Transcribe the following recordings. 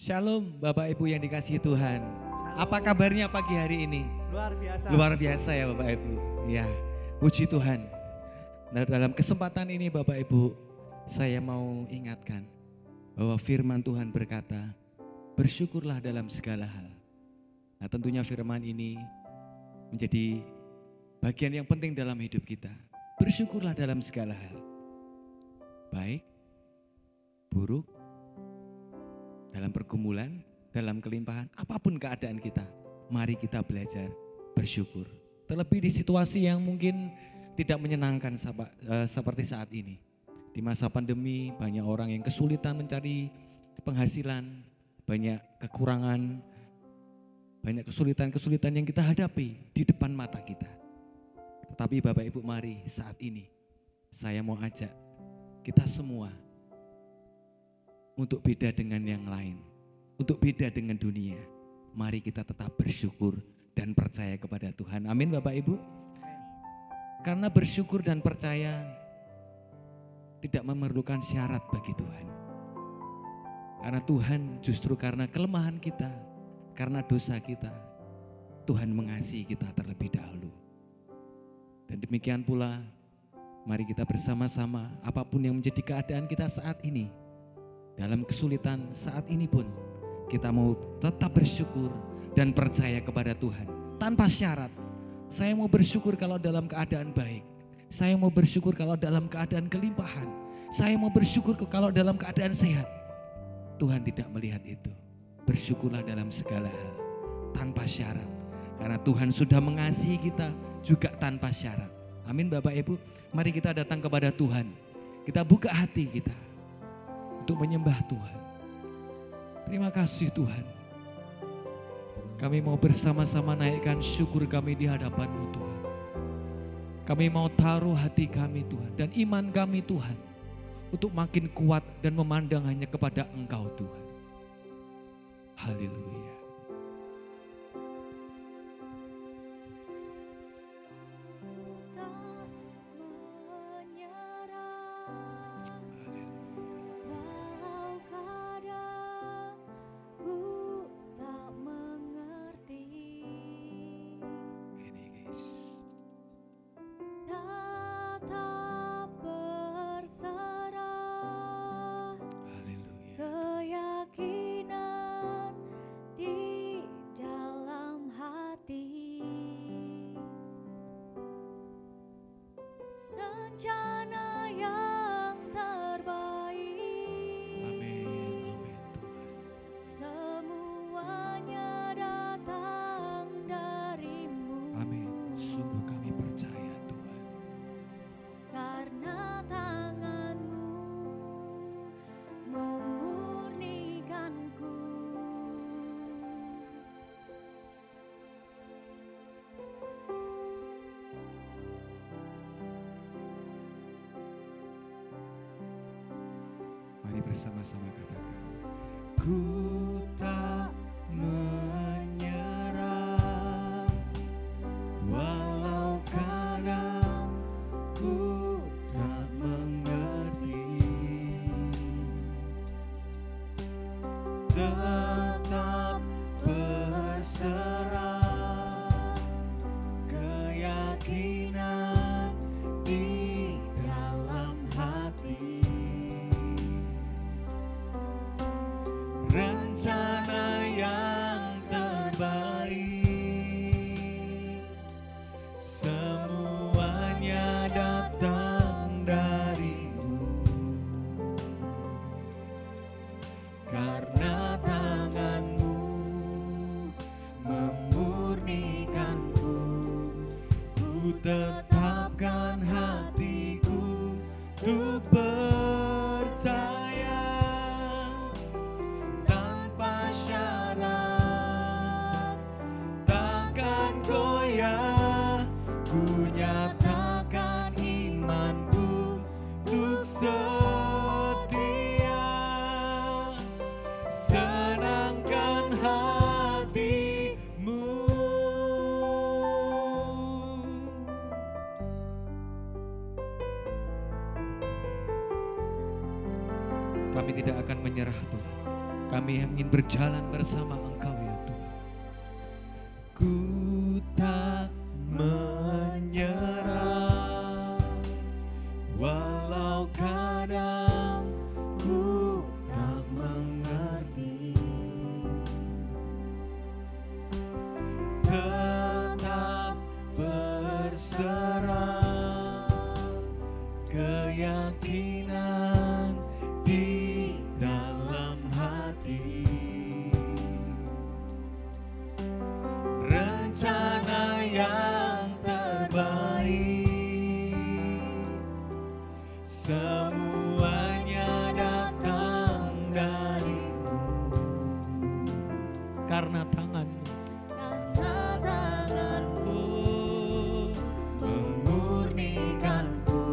Shalom Bapak Ibu yang dikasihi Tuhan. Apa kabarnya pagi hari ini? Luar biasa. Luar biasa ya Bapak Ibu. Ya, puji Tuhan. Nah, dalam kesempatan ini Bapak Ibu, saya mau ingatkan bahwa firman Tuhan berkata, bersyukurlah dalam segala hal. Nah, tentunya firman ini menjadi bagian yang penting dalam hidup kita. Bersyukurlah dalam segala hal. Baik, buruk, dalam pergumulan, dalam kelimpahan, apapun keadaan kita, mari kita belajar bersyukur. Terlebih di situasi yang mungkin tidak menyenangkan seperti saat ini. Di masa pandemi banyak orang yang kesulitan mencari penghasilan, banyak kekurangan, banyak kesulitan-kesulitan yang kita hadapi di depan mata kita. Tetapi Bapak Ibu, mari saat ini saya mau ajak kita semua untuk beda dengan yang lain, untuk beda dengan dunia. Mari kita tetap bersyukur dan percaya kepada Tuhan. Amin Bapak Ibu. Karena bersyukur dan percaya tidak memerlukan syarat bagi Tuhan. Karena Tuhan justru karena kelemahan kita, karena dosa kita, Tuhan mengasihi kita terlebih dahulu. Dan demikian pula, mari kita bersama-sama apapun yang menjadi keadaan kita saat ini, dalam kesulitan saat ini pun kita mau tetap bersyukur dan percaya kepada Tuhan tanpa syarat. Saya mau bersyukur kalau dalam keadaan baik. Saya mau bersyukur kalau dalam keadaan kelimpahan. Saya mau bersyukur kalau dalam keadaan sehat. Tuhan tidak melihat itu. Bersyukurlah dalam segala hal tanpa syarat. Karena Tuhan sudah mengasihi kita juga tanpa syarat. Amin Bapak Ibu. Mari kita datang kepada Tuhan. Kita buka hati kita untuk menyembah Tuhan. Terima kasih Tuhan. Kami mau bersama-sama naikkan syukur kami di hadapan-Mu Tuhan. Kami mau taruh hati kami Tuhan dan iman kami Tuhan untuk makin kuat dan memandang hanya kepada Engkau Tuhan. Haleluya. Rencana yang terbaik. Amin, amin Tuhan. Semuanya datang dari-Mu. Amin. Sungguh kami percaya Tuhan. Karena tangan-Mu memurnikanku. Mari bersama-sama katakan. Ku tak menyerah, walau kadang ku tak mengerti. Tetap berserah, keyakinan di dalam hati. Rencana yang terbaik, semuanya datang dari-Mu. Karena tangan-Mu memurnikanku, ku tetapkan hatiku untuk percaya. Tanpa syarat, takkan goyah, ku nyatakan imanku untuk setia. Senangkan hatimu. Kami tidak akan menyerah Tuhan. Kami ingin berjalan bersama Engkau ya Tuhan. Ku tak menyerah, walau kadang ku tak mengerti, tetap berserah, keyakinan di dalam hati, rencana yang terbaik, semuanya datang darimu. Karena tangan-Mu memurnikanku,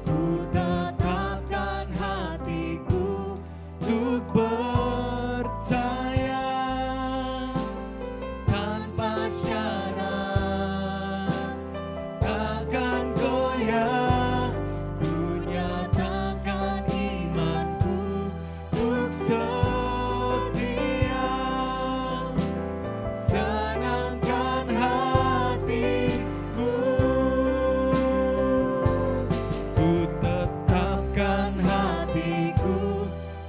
ku tetapkan hatiku untuk percaya tanpa syarat, takkan goyah. Ku nyatakan imanku untuk setia, senangkan hatimu. Ku tetapkan hatiku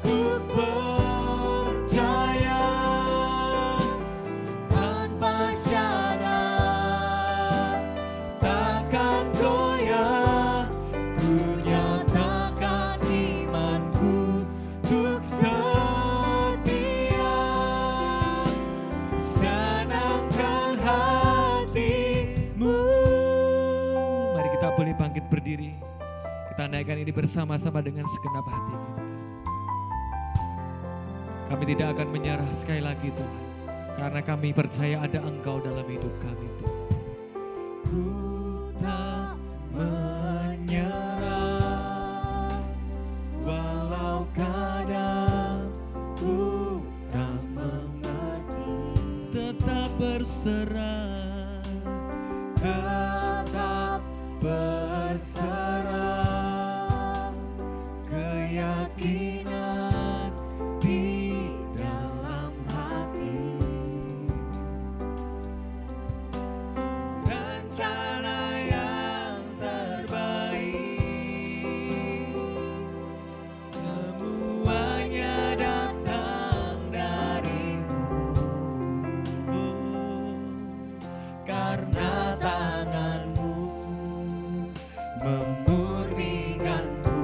untuk percaya tanpa syarat, takkan goyah. Ku nyatakan imanku untuk setia, senangkan hatimu. Mari kita boleh bangkit berdiri. Kita naikkan ini bersama-sama dengan segenap hati. Kami tidak akan menyerah sekali lagi Tuhan, karena kami percaya ada Engkau dalam hidup kami Tuhan. Ku tak menyerah, walau kadang ku tak mengerti, tetap berserah, tetap berserah, keyakinan di dalam hati, rencana yang terbaik, semuanya datang darimu. Karena tangan-Mu memurnikanku,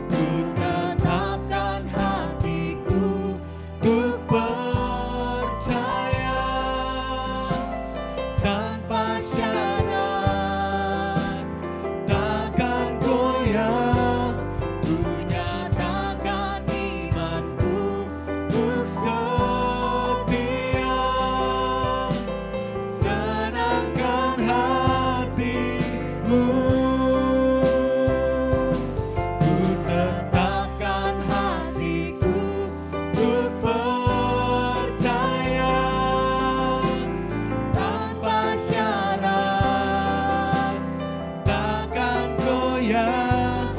ku tetapkan hatiku untuk percaya tanpa syarat, takkan goyah. Ku nyatakan imanku untuk setia, senangkan hatimu. Ku tetapkan hatiku untuk percaya tanpa syarat, takkan goyah.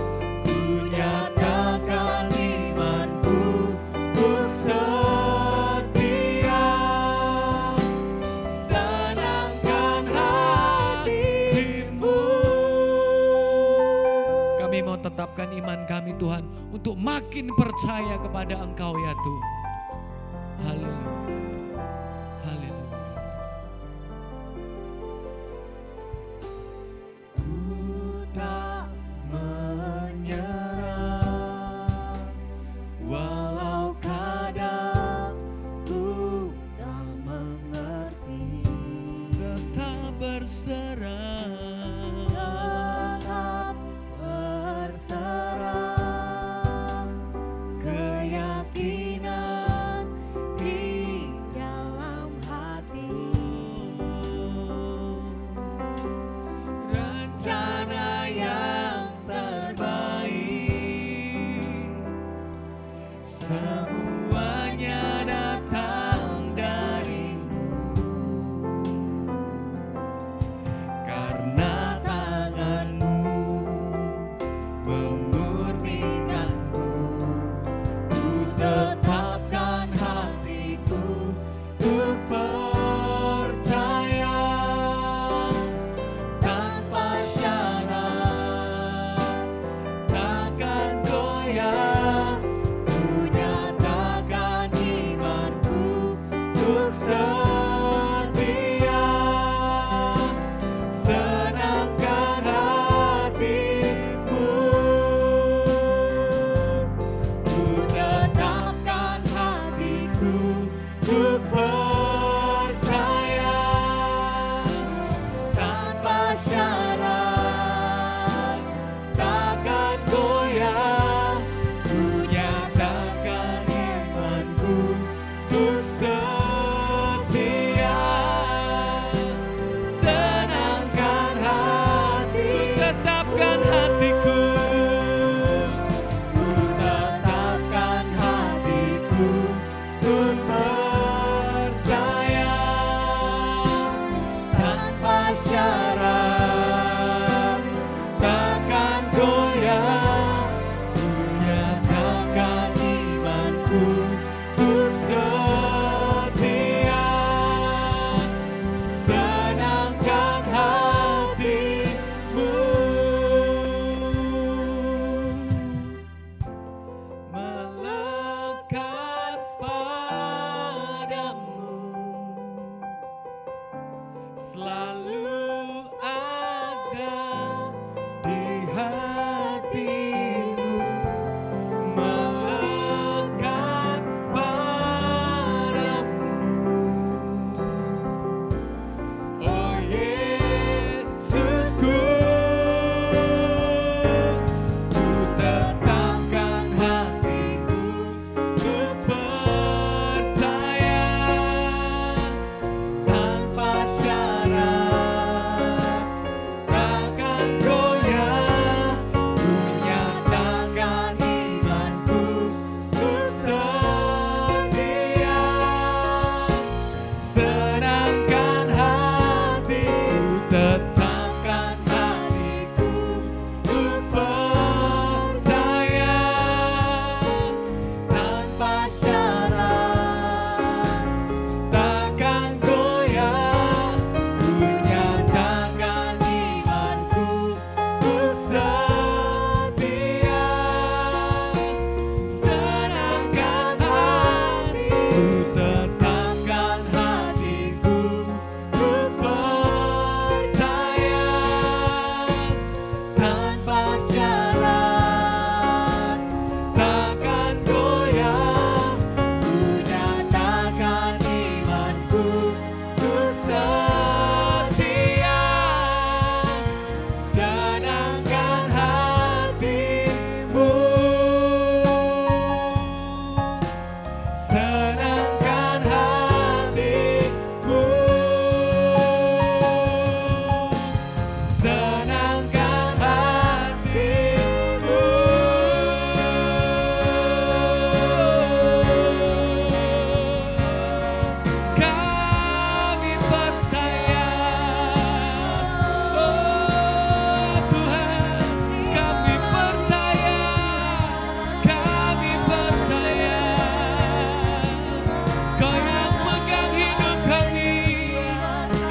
Ku nyatakan imanku untuk setia, senangkan hatimu. Kami mau tetapkan iman kami Tuhan untuk makin percaya kepada Engkau ya Tuhan. Haleluya. Haleluya. Ku tak menyerah, walau kadang ku tak mengerti, tetap berserah, tetap berserah, keyakinan di dalam hati, rencana yang terbaik, semuanya datang darimu. selalu ada di hatimu, melekat padamu. Oh Yesusku, ku tetapkan hatiku, ku percaya tanpa syarat, takkan goyah, ku nyatakan imanku, ku setia, senangkan hati, tetapkan hatiku, ku percaya tanpa syarat, takkan goyah, ku nyatakan imanku, ku setia, senangkan hatiku, tetapkan hatiku, ku percaya tanpa syarat, takkan goyah, ku nyatakan imanku, ku setia, senangkan hatimu, senangkan hatimu, senangkan hatimu. Kami percaya, oh Tuhan, kami percaya, kami percaya, Kau yang pegang hidup kami,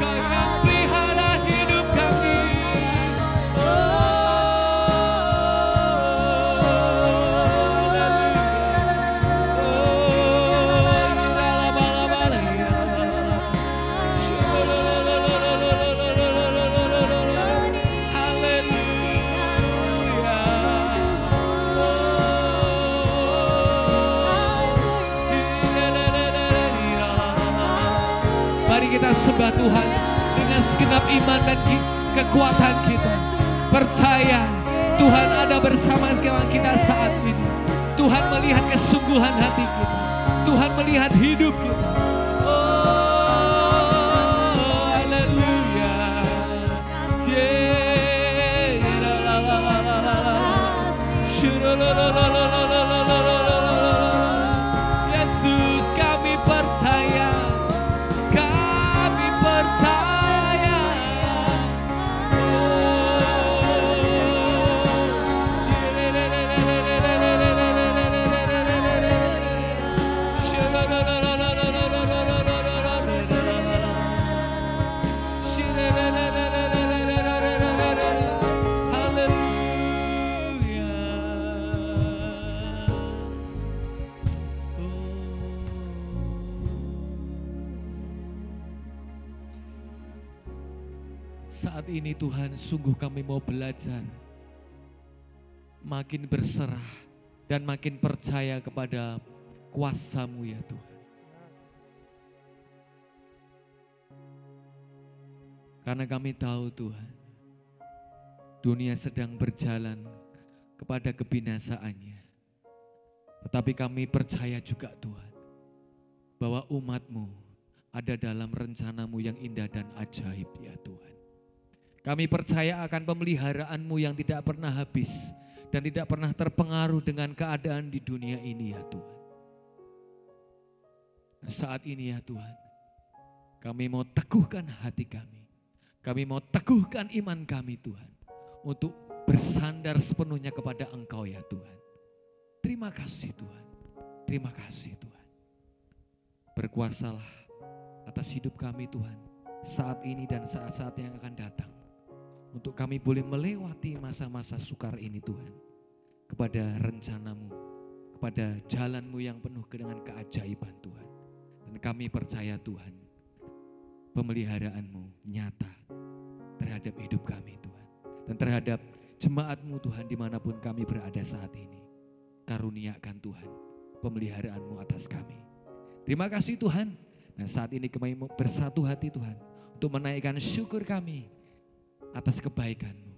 Kau yang pelihara hidup kami. Mari kita sembah Tuhan dengan segenap iman dan kekuatan kita. Percaya Tuhan ada bersama kita saat ini. Tuhan melihat kesungguhan hati kita. Tuhan melihat hidup kita. Oh, haleluya. Yesus, kami percaya. Kami percaya. Saat ini Tuhan, sungguh kami mau belajar, makin berserah dan makin percaya kepada kuasa-Mu ya Tuhan. Karena kami tahu Tuhan, dunia sedang berjalan kepada kebinasaannya. Tetapi kami percaya juga Tuhan, bahwa umat-Mu ada dalam rencana-Mu yang indah dan ajaib ya Tuhan. Kami percaya akan pemeliharaan-Mu yang tidak pernah habis dan tidak pernah terpengaruh dengan keadaan di dunia ini ya Tuhan. Saat ini ya Tuhan, kami mau teguhkan hati kami. Kami mau teguhkan iman kami Tuhan, untuk bersandar sepenuhnya kepada Engkau ya Tuhan. Terima kasih Tuhan, terima kasih Tuhan. Berkuasalah atas hidup kami Tuhan, saat ini dan saat-saat yang akan datang. Untuk kami boleh melewati masa-masa sukar ini Tuhan, kepada rencana-Mu, kepada jalan-Mu yang penuh dengan keajaiban Tuhan. Dan kami percaya Tuhan, pemeliharaan-Mu nyata terhadap hidup kami Tuhan. Dan terhadap jemaat-Mu Tuhan dimanapun kami berada saat ini. Karuniakan Tuhan pemeliharaan-Mu atas kami. Terima kasih Tuhan. Nah saat ini kami bersatu hati Tuhan untuk menaikkan syukur kami atas kebaikan-Mu,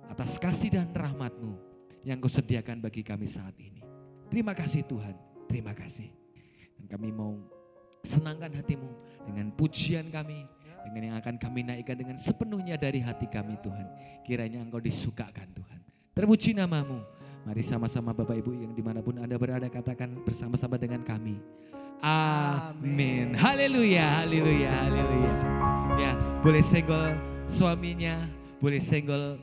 atas kasih dan rahmat-Mu yang Kau sediakan bagi kami saat ini. Terima kasih Tuhan, terima kasih. Dan kami mau senangkan hati-Mu dengan pujian kami, dengan yang akan kami naikkan dengan sepenuhnya dari hati kami Tuhan. Kiranya Engkau disukakan Tuhan. Terpuji nama-Mu. Mari sama-sama Bapak Ibu yang dimanapun Anda berada katakan bersama-sama dengan kami. Amin. Haleluya, haleluya, haleluya. Ya, boleh senggol suaminya, boleh senggol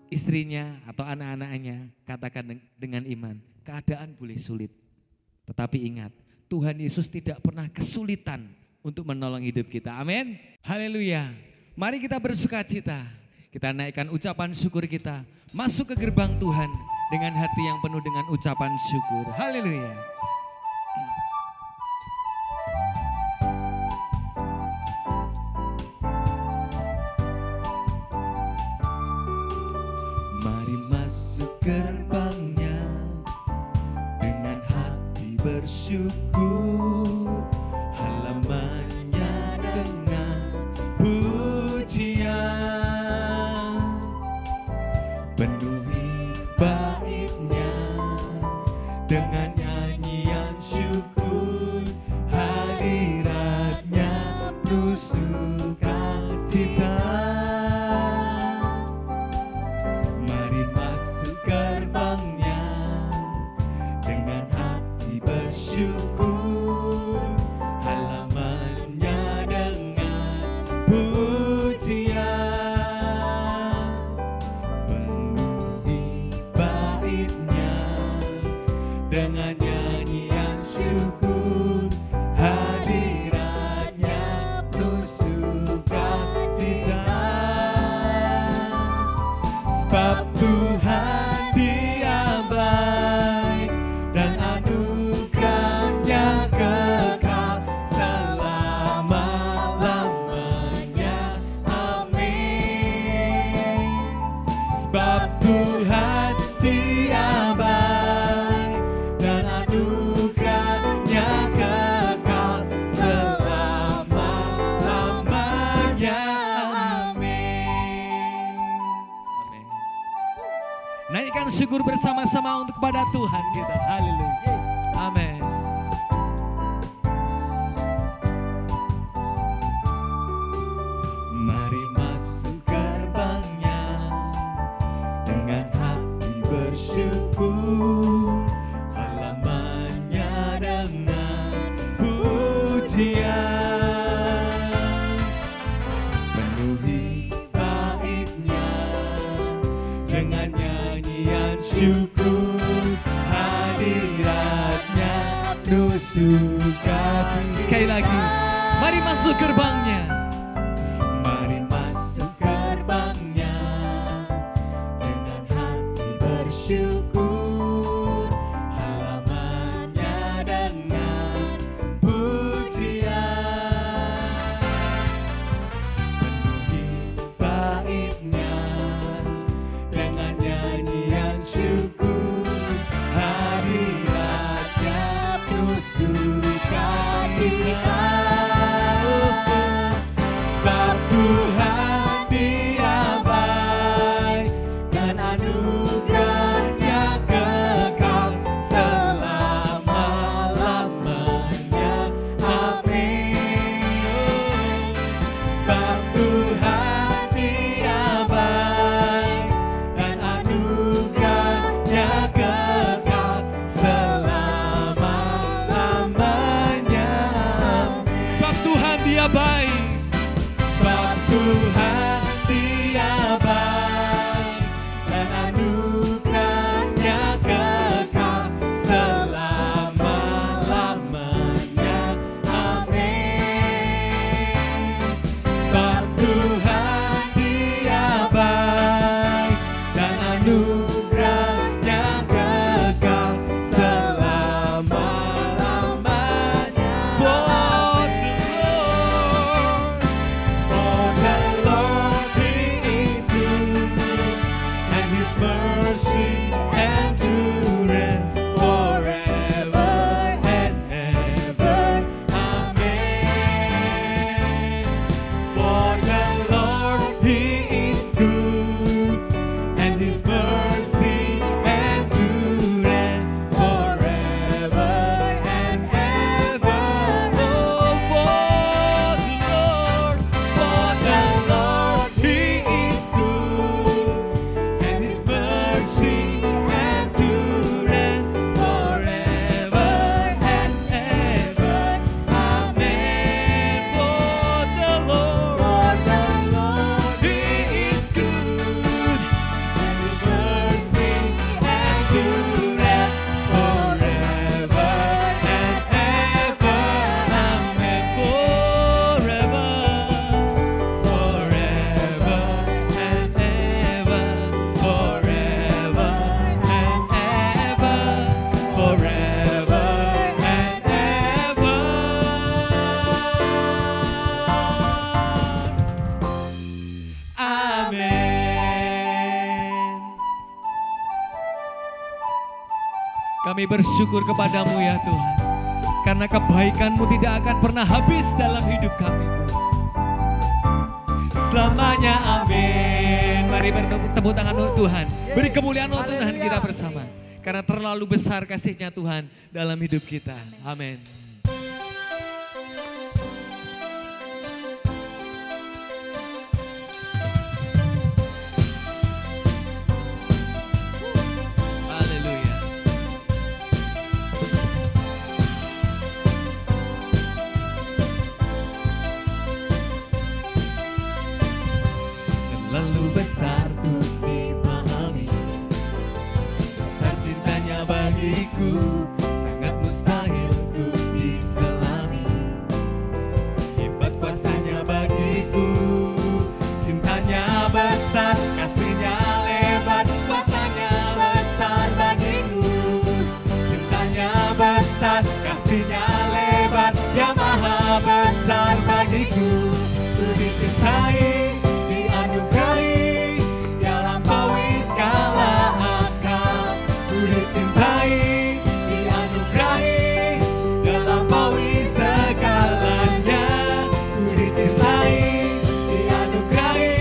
istrinya atau anak-anaknya. Katakan dengan iman, keadaan boleh sulit. Tetapi ingat, Tuhan Yesus tidak pernah kesulitan untuk menolong hidup kita. Amin. Haleluya. Mari kita bersukacita. Kita naikkan ucapan syukur kita. Masuk ke gerbang Tuhan dengan hati yang penuh dengan ucapan syukur. Haleluya. Mari masuk gerbangnya dengan hati bersyukur, halamannya dengan pujian, penuhi baitnya dengan nyanyian syukur, hadiratnya penuh sukacita. Mari masuk gerbangnya dengan hati bersyukur, halamannya dengan pujian, penuhi baitnya dengan nyanyian syukur, hadiratnya penuh sukacita. Sebab Tuhan Dia baik dan anugerahnya kekal selama-lamanya. Amin. Sebab Tuhan Dia baik dan anugerahnya kekal selama-lamanya. Amin. Amin. Naikkan syukur bersama-sama untuk kepada Tuhan kita. Haleluya. Amin. Mari masuk gerbangnya dengan hati bersyukur, halamannya dengan pujian, penuhi baitnya dengan nyanyian syukur, hadiratnya penuh sukacita. Sekali lagi, mari masuk gerbangnya. Mari masuk gerbangnya dengan hati bersyukur, halamannya dengan pujian, penuhi baitnya dengan nyanyian syukur, hadiratnya penuh sukacita. Sebab Tuhan Dia baik dan anugerahnya kekal selama-lamanya. Amin. Sebab Tuhan Dia baik dan anugerahnya kekal selama-lamanya. Sebab Tuhan Dia baik. Sebab Tuhan Dia baik dan anugerahnya kekal selama-lamanya. Amin. Sebab Tuhan Dia baik dan anugerahnya kekal selama-lamanya. For the Lord Kami bersyukur kepadamu ya Tuhan. Karena kebaikan-Mu tidak akan pernah habis dalam hidup kami. Selamanya amin. Mari bertepuk tangan untuk Tuhan. Beri kemuliaan untuk Tuhan kita bersama. Karena terlalu besar kasih-Nya Tuhan dalam hidup kita. Amin. Terlalu besar untuk dipahami, besar cintanya bagiku, sangat mustahil untuk diselami. Hebat kuasanya bagiku, cintanya besar, kasihnya lebar, kuasanya besar bagiku. Cintanya besar, kasihnya lebar, yang maha besar bagiku. Ku dicintai, dianugerahi, dia lampaui segala akal. Ku dicintai, dianugerahi, dia lampaui segalanya. Ku dicintai, dianugerahi,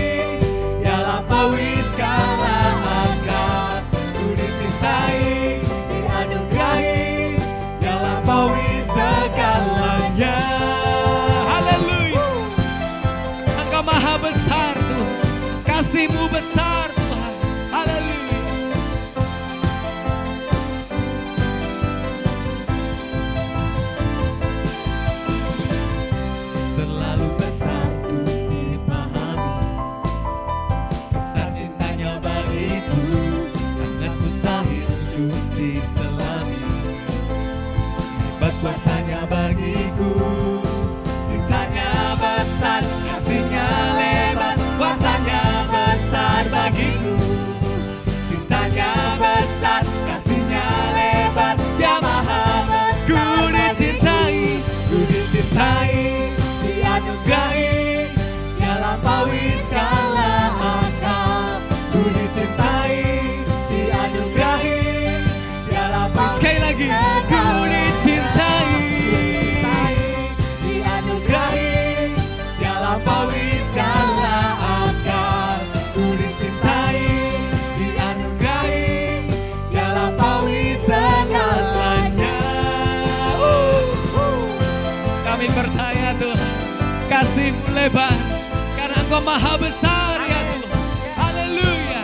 dia lampaui segala akal. Ku dicintai, dianugerahi, dia lampaui segalanya. Maha besar Tuhan, kasih-Mu besar Tuhan, haleluya. Terlalu besar untuk dipahami, besar cintanya bagiku, sangat mustahil untuk diselami. Hebat kuasanya bagiku, cintanya besar, kasihnya lebar, kuasanya besar bagiku. Cintanya besar, kasihnya lebar, dia maha besar. Ku dicintai, Ku dicintai, dianugerahi, dia lampaui segala akal. Ku dicintai, dianugerahi, dia lampaui sekali lagi, ku dicintai, dianugerahi, dia lampaui segala akal. Ku dicintai, dianugerahi, dia lampaui segalanya. kami percaya Tuhan, kasih-Mu lebar, karena Engkau maha besar ya Tuhan, haleluya.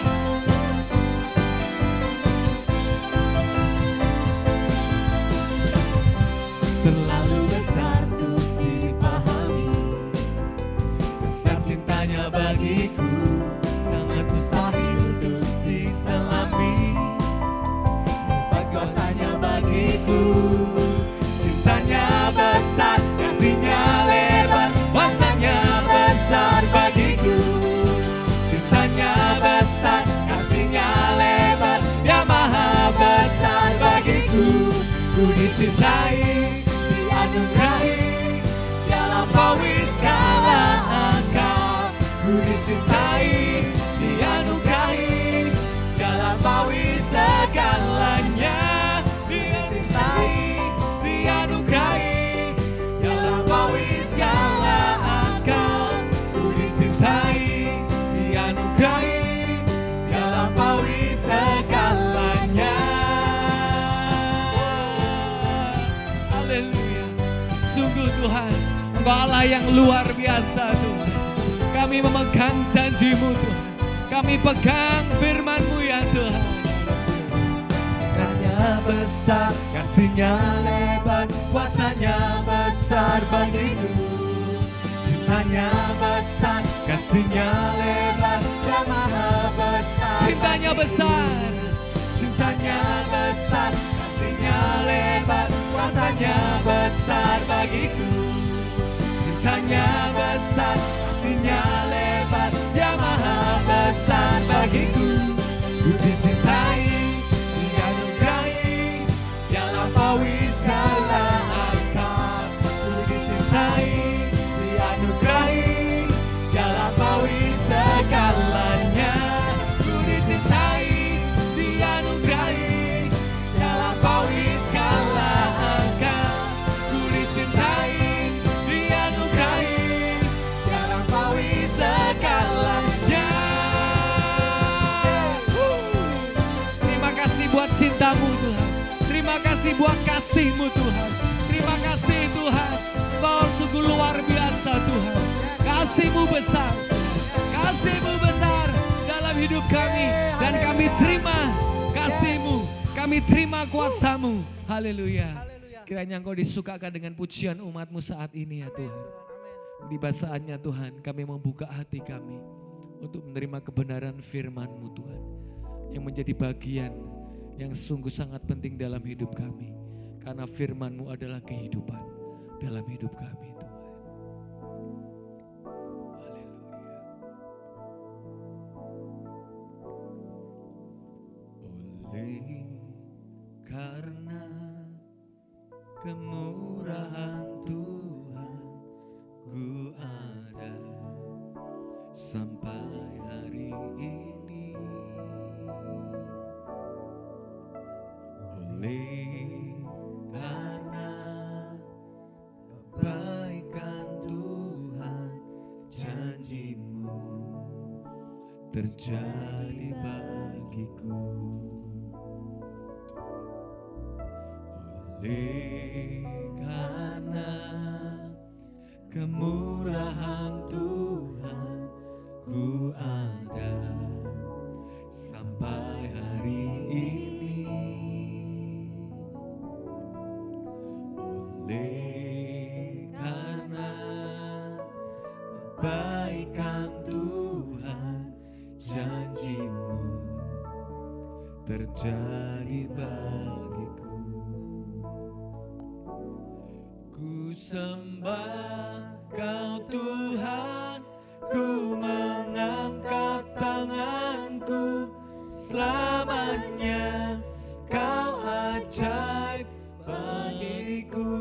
Terlalu besar untuk dipahami, besar cintanya bagiku, sangat mustahil untuk diselami. Besar kuasanya bagiku, cintanya besar, kasihnya lebar, kuasanya besar bagiku. Cintanya besar, kasihnya lebar, dia maha besar bagiku. Ku dicintai, dianugerahi, dia lampaui segala akal. Ku dicintai, dianugerahi, dia lampaui segalanya. Dicintai, dianugerahi, dia lampaui segala akal. Ku dicintai, dianugerahi, dia lampaui segalanya. Haleluya. Sungguh Tuhan, Engkau Allah yang luar biasa Tuhan. Kami memegang janji-Mu Tuhan. Kami pegang firman-Mu ya Tuhan. Cintanya besar, kasihnya lebar, kuasanya besar bagiku. Cintanya besar, kasihnya lebar, dia maha besar. Cintanya besar, Cintanya besar, kasihnya lebar, kuasanya besar bagiku. Cintanya besar, kasihnya lebar, dia maha besar bagiku. Ku dicintai, dianugerahi, dia lampaui segala akal. Ku dicintai, dianugerahi, dia lampaui segalanya. Ku dicintai, dianugerahi, dia lampaui cintamu Tuhan. Terima kasih buat kasih-Mu Tuhan. Terima kasih Tuhan. Kau sungguh luar biasa Tuhan. Kasih-Mu besar. Kasih-Mu besar dalam hidup kami. Dan kami terima kasih-Mu. Kami terima kuasa-Mu. Haleluya. Kiranya Engkau disukakan dengan pujian umat-Mu saat ini ya Tuhan. Di saatnya Tuhan kami membuka hati kami untuk menerima kebenaran firman-Mu Tuhan. Yang menjadi bagian yang sungguh sangat penting dalam hidup kami. Karena firman-Mu adalah kehidupan dalam hidup kami Tuhan. Haleluya. Oleh karena kemurahan Tuhan, ku ada sampai hari ini. Oleh karena kebaikan Tuhan, janji-Mu terjadi bagiku. Oleh karena kemurahan Tuhan, ku ada sampai hari ini. Oleh karena kebaikan Tuhan, janji-Mu terjadi bagiku. Ku sembah Kau Tuhan, ku mengangkat tanganku, selamanya Kau ajaib bagiku.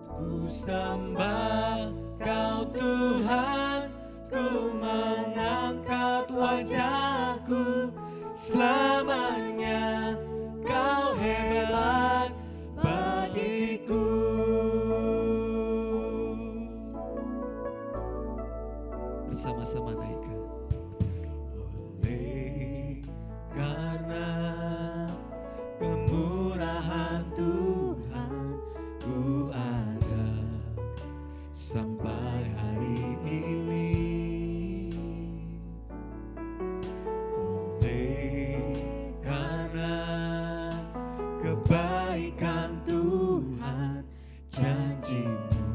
Ku sembah Kau Tuhan, ku mengangkat wajahku, selamanya Kau hebat bagiku. Bersama-sama naikkan. Oleh karena kemurahan Tuhan, ku ada sampai hari ini. Oleh karena kebaikan Tuhan, janji-Mu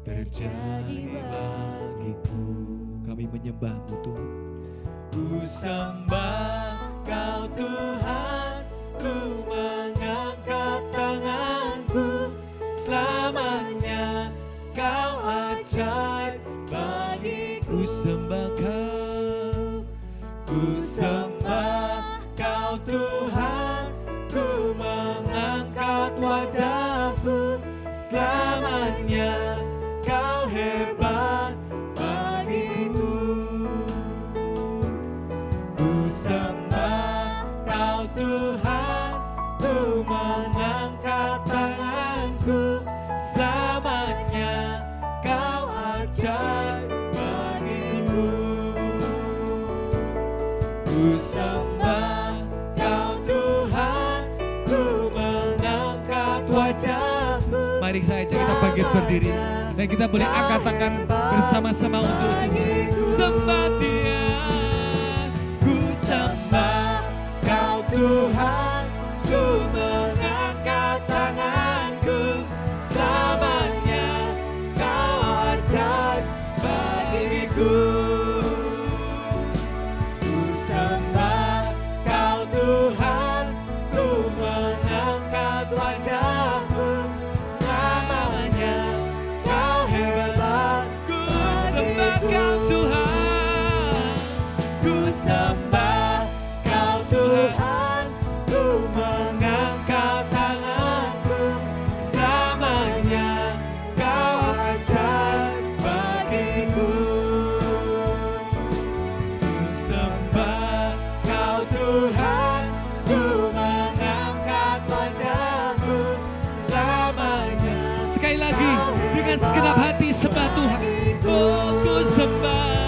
terjadi bagiku. Kami menyembah-Mu Tuhan. Ku sembah Kau Tuhan, ku mengangkat tanganku, selamanya Kau ajaib bagiku. Sembah Kau, ku sembah Kau Tuhan, ku mengangkat wajahku, selamanya Kau hebat bagiku. Ku sembah Kau Tuhan, ku mengangkat tanganku, selamanya Kau ajaib bagiku. Ku sembah Kau Tuhan, ku mengangkat wajahku. Mari saja kita bangkit berdiri dan kita boleh angkat tangan bersama-sama untuk Tuhan. Sembah Dia. Ku sembah Kau Tuhan, ku mengangkat tanganku, selamanya Kau ajaib bagiku. Ku sembah Kau Tuhan, ku mengangkat wajahku, selamanya Kau hebat. Ku sembah Kau Tuhan, ku sembah Kau Tuhan, ku mengangkat tanganku, selamanya Kau ajaib bagiku. Ku sembah Kau Tuhan, ku mengangkat wajahku, selamanya. Sekali lagi dengan segenap hati sembah Tuhan. Oh, ku sembah.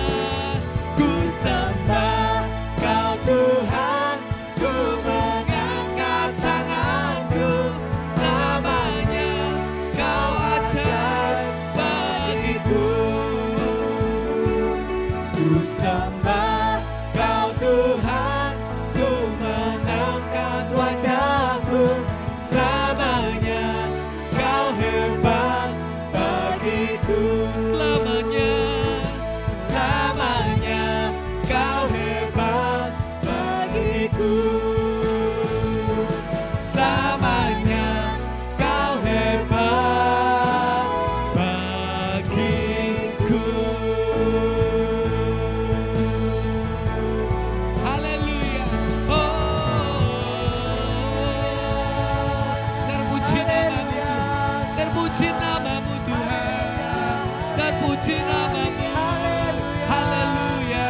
sembah Kau Tuhan, ku mengangkat wajahku. Selamanya Kau hebat bagiku. Selamanya, Selamanya Kau hebat bagiku. Selamanya Kau hebat bagiku. haleluya. Terpuji namamu Tuhan, terpuji namamu Tuhan, terpuji namamu. Haleluya.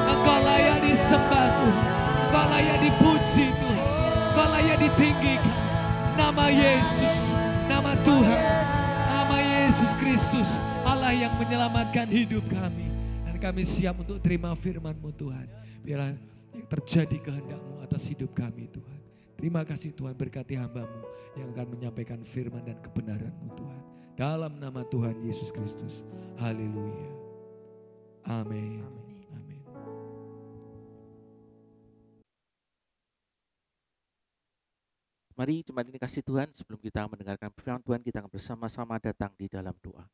Engkau layak disembah Tuhan, Engkau layak dipuji Tuhan, Engkau layak ditinggikan. Nama Yesus, nama Tuhan, nama Yesus Kristus, Allah yang menyelamatkan hidup kami. Dan kami siap untuk terima firman-Mu Tuhan. Biarlah yang terjadi kehendak-Mu atas hidup kami Tuhan. Terima kasih Tuhan, berkati hamba-Mu yang akan menyampaikan firman dan kebenaran-Mu Tuhan. Dalam nama Tuhan Yesus Kristus. Haleluya. Amin. Amin. Mari jemaat ini kasih Tuhan, sebelum kita mendengarkan firman Tuhan, kita akan bersama-sama datang di dalam doa.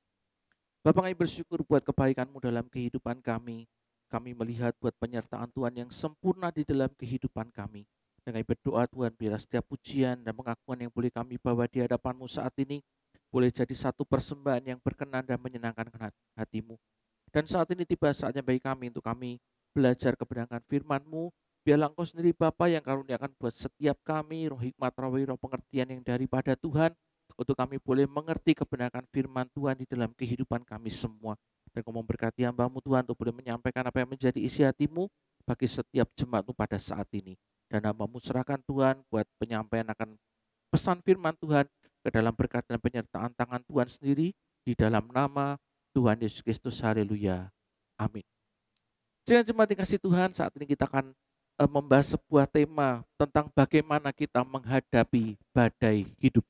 Bapa, kami bersyukur buat kebaikan-Mu dalam kehidupan kami. Kami melihat buat penyertaan Tuhan yang sempurna di dalam kehidupan kami. Dan kami berdoa Tuhan, biarlah setiap pujian dan pengakuan yang boleh kami bawa di hadapan-Mu saat ini, boleh jadi satu persembahan yang berkenan dan menyenangkan hati-Mu. Dan saat ini tiba saatnya bagi kami untuk kami belajar kebenaran firman-Mu. Biarlah Engkau sendiri Bapa yang karuniakan buat setiap kami roh hikmat, roh pengertian yang daripada Tuhan, untuk kami boleh mengerti kebenaran firman Tuhan di dalam kehidupan kami semua. Dan Kau memberkati hamba-Mu Tuhan untuk boleh menyampaikan apa yang menjadi isi hati-Mu bagi setiap jemaat-Mu pada saat ini. Dan hamba-Mu serahkan Tuhan buat penyampaian akan pesan firman Tuhan ke dalam berkat dan penyertaan tangan Tuhan sendiri di dalam nama Tuhan Yesus Kristus. Haleluya. Amin. Jangan jemaat dikasih Tuhan, saat ini kita akan membahas sebuah tema tentang bagaimana kita menghadapi badai hidup.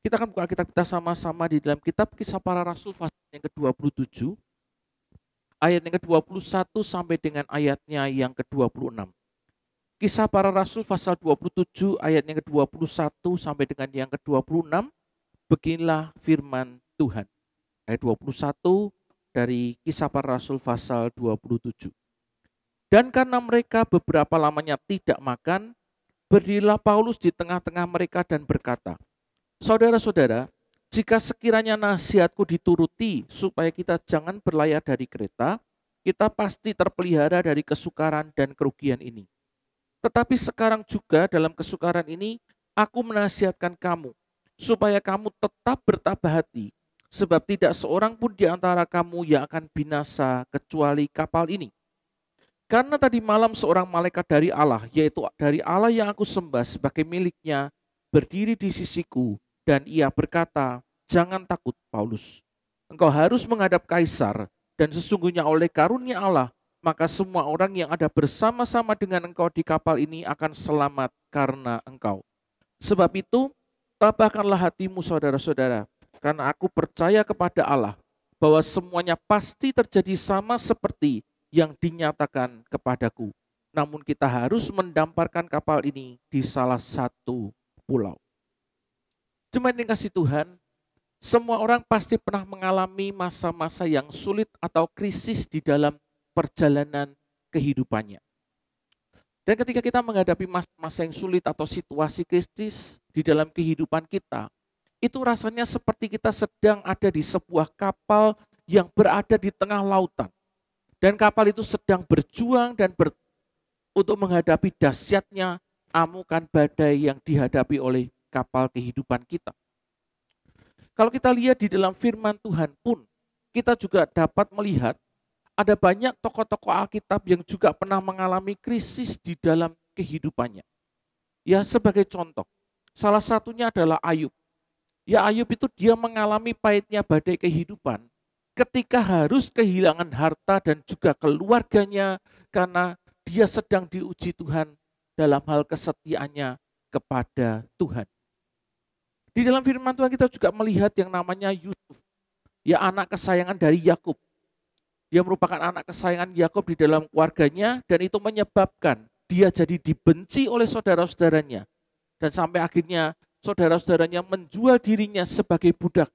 Kita akan buka Alkitab kita sama-sama di dalam kitab Kisah Para Rasul pasal yang ke-27, ayat yang ke-21 sampai dengan ayatnya yang ke-26. Kisah Para Rasul pasal 27 ayat yang ke-21 sampai dengan yang ke-26, beginilah firman Tuhan. Ayat 21 dari Kisah Para Rasul pasal 27. Dan karena mereka beberapa lamanya tidak makan, berdirilah Paulus di tengah-tengah mereka dan berkata, saudara-saudara, jika sekiranya nasihatku dituruti supaya kita jangan berlayar dari kereta, kita pasti terpelihara dari kesukaran dan kerugian ini. Tetapi sekarang juga dalam kesukaran ini, aku menasihatkan kamu, supaya kamu tetap bertabah hati, sebab tidak seorang pun di antara kamu yang akan binasa kecuali kapal ini. Karena tadi malam seorang malaikat dari Allah, yaitu dari Allah yang aku sembah sebagai miliknya, berdiri di sisiku, dan ia berkata, jangan takut Paulus. Engkau harus menghadap Kaisar, dan sesungguhnya oleh karunia Allah, maka semua orang yang ada bersama-sama dengan engkau di kapal ini akan selamat karena engkau. Sebab itu, tabahkanlah hatimu saudara-saudara, karena aku percaya kepada Allah, bahwa semuanya pasti terjadi sama seperti yang dinyatakan kepadaku. Namun kita harus mendamparkan kapal ini di salah satu pulau. Jemaat yang kasih Tuhan, semua orang pasti pernah mengalami masa-masa yang sulit atau krisis di dalam perjalanan kehidupannya. Dan ketika kita menghadapi masa-masa yang sulit atau situasi krisis di dalam kehidupan kita, itu rasanya seperti kita sedang ada di sebuah kapal yang berada di tengah lautan. Dan kapal itu sedang berjuang dan untuk menghadapi dahsyatnya amukan badai yang dihadapi oleh kapal kehidupan kita. Kalau kita lihat di dalam firman Tuhan pun, kita juga dapat melihat ada banyak tokoh-tokoh Alkitab yang juga pernah mengalami krisis di dalam kehidupannya. Ya, sebagai contoh, salah satunya adalah Ayub. Ya, Ayub itu dia mengalami pahitnya badai kehidupan ketika harus kehilangan harta dan juga keluarganya karena dia sedang diuji Tuhan dalam hal kesetiaannya kepada Tuhan. Di dalam firman Tuhan kita juga melihat yang namanya Yusuf, ya anak kesayangan dari Yakub. Dia merupakan anak kesayangan Yakub di dalam keluarganya dan itu menyebabkan dia jadi dibenci oleh saudara-saudaranya. Dan sampai akhirnya saudara-saudaranya menjual dirinya sebagai budak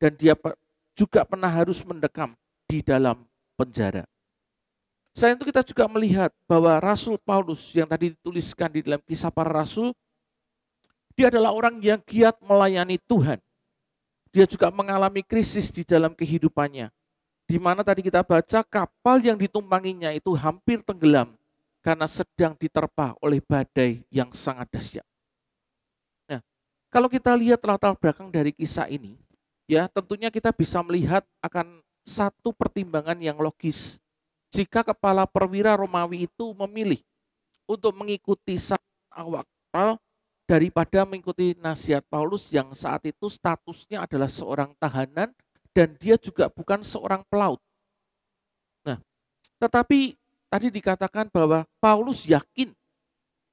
dan dia juga pernah harus mendekam di dalam penjara. Selain itu kita juga melihat bahwa Rasul Paulus yang tadi dituliskan di dalam Kisah Para Rasul, dia adalah orang yang giat melayani Tuhan. Dia juga mengalami krisis di dalam kehidupannya. Di mana tadi kita baca kapal yang ditumpanginya itu hampir tenggelam karena sedang diterpa oleh badai yang sangat dahsyat. Nah, kalau kita lihat latar belakang dari kisah ini, ya tentunya kita bisa melihat akan satu pertimbangan yang logis. Jika kepala perwira Romawi itu memilih untuk mengikuti awak kapal daripada mengikuti nasihat Paulus yang saat itu statusnya adalah seorang tahanan dan dia juga bukan seorang pelaut. Nah, tetapi tadi dikatakan bahwa Paulus yakin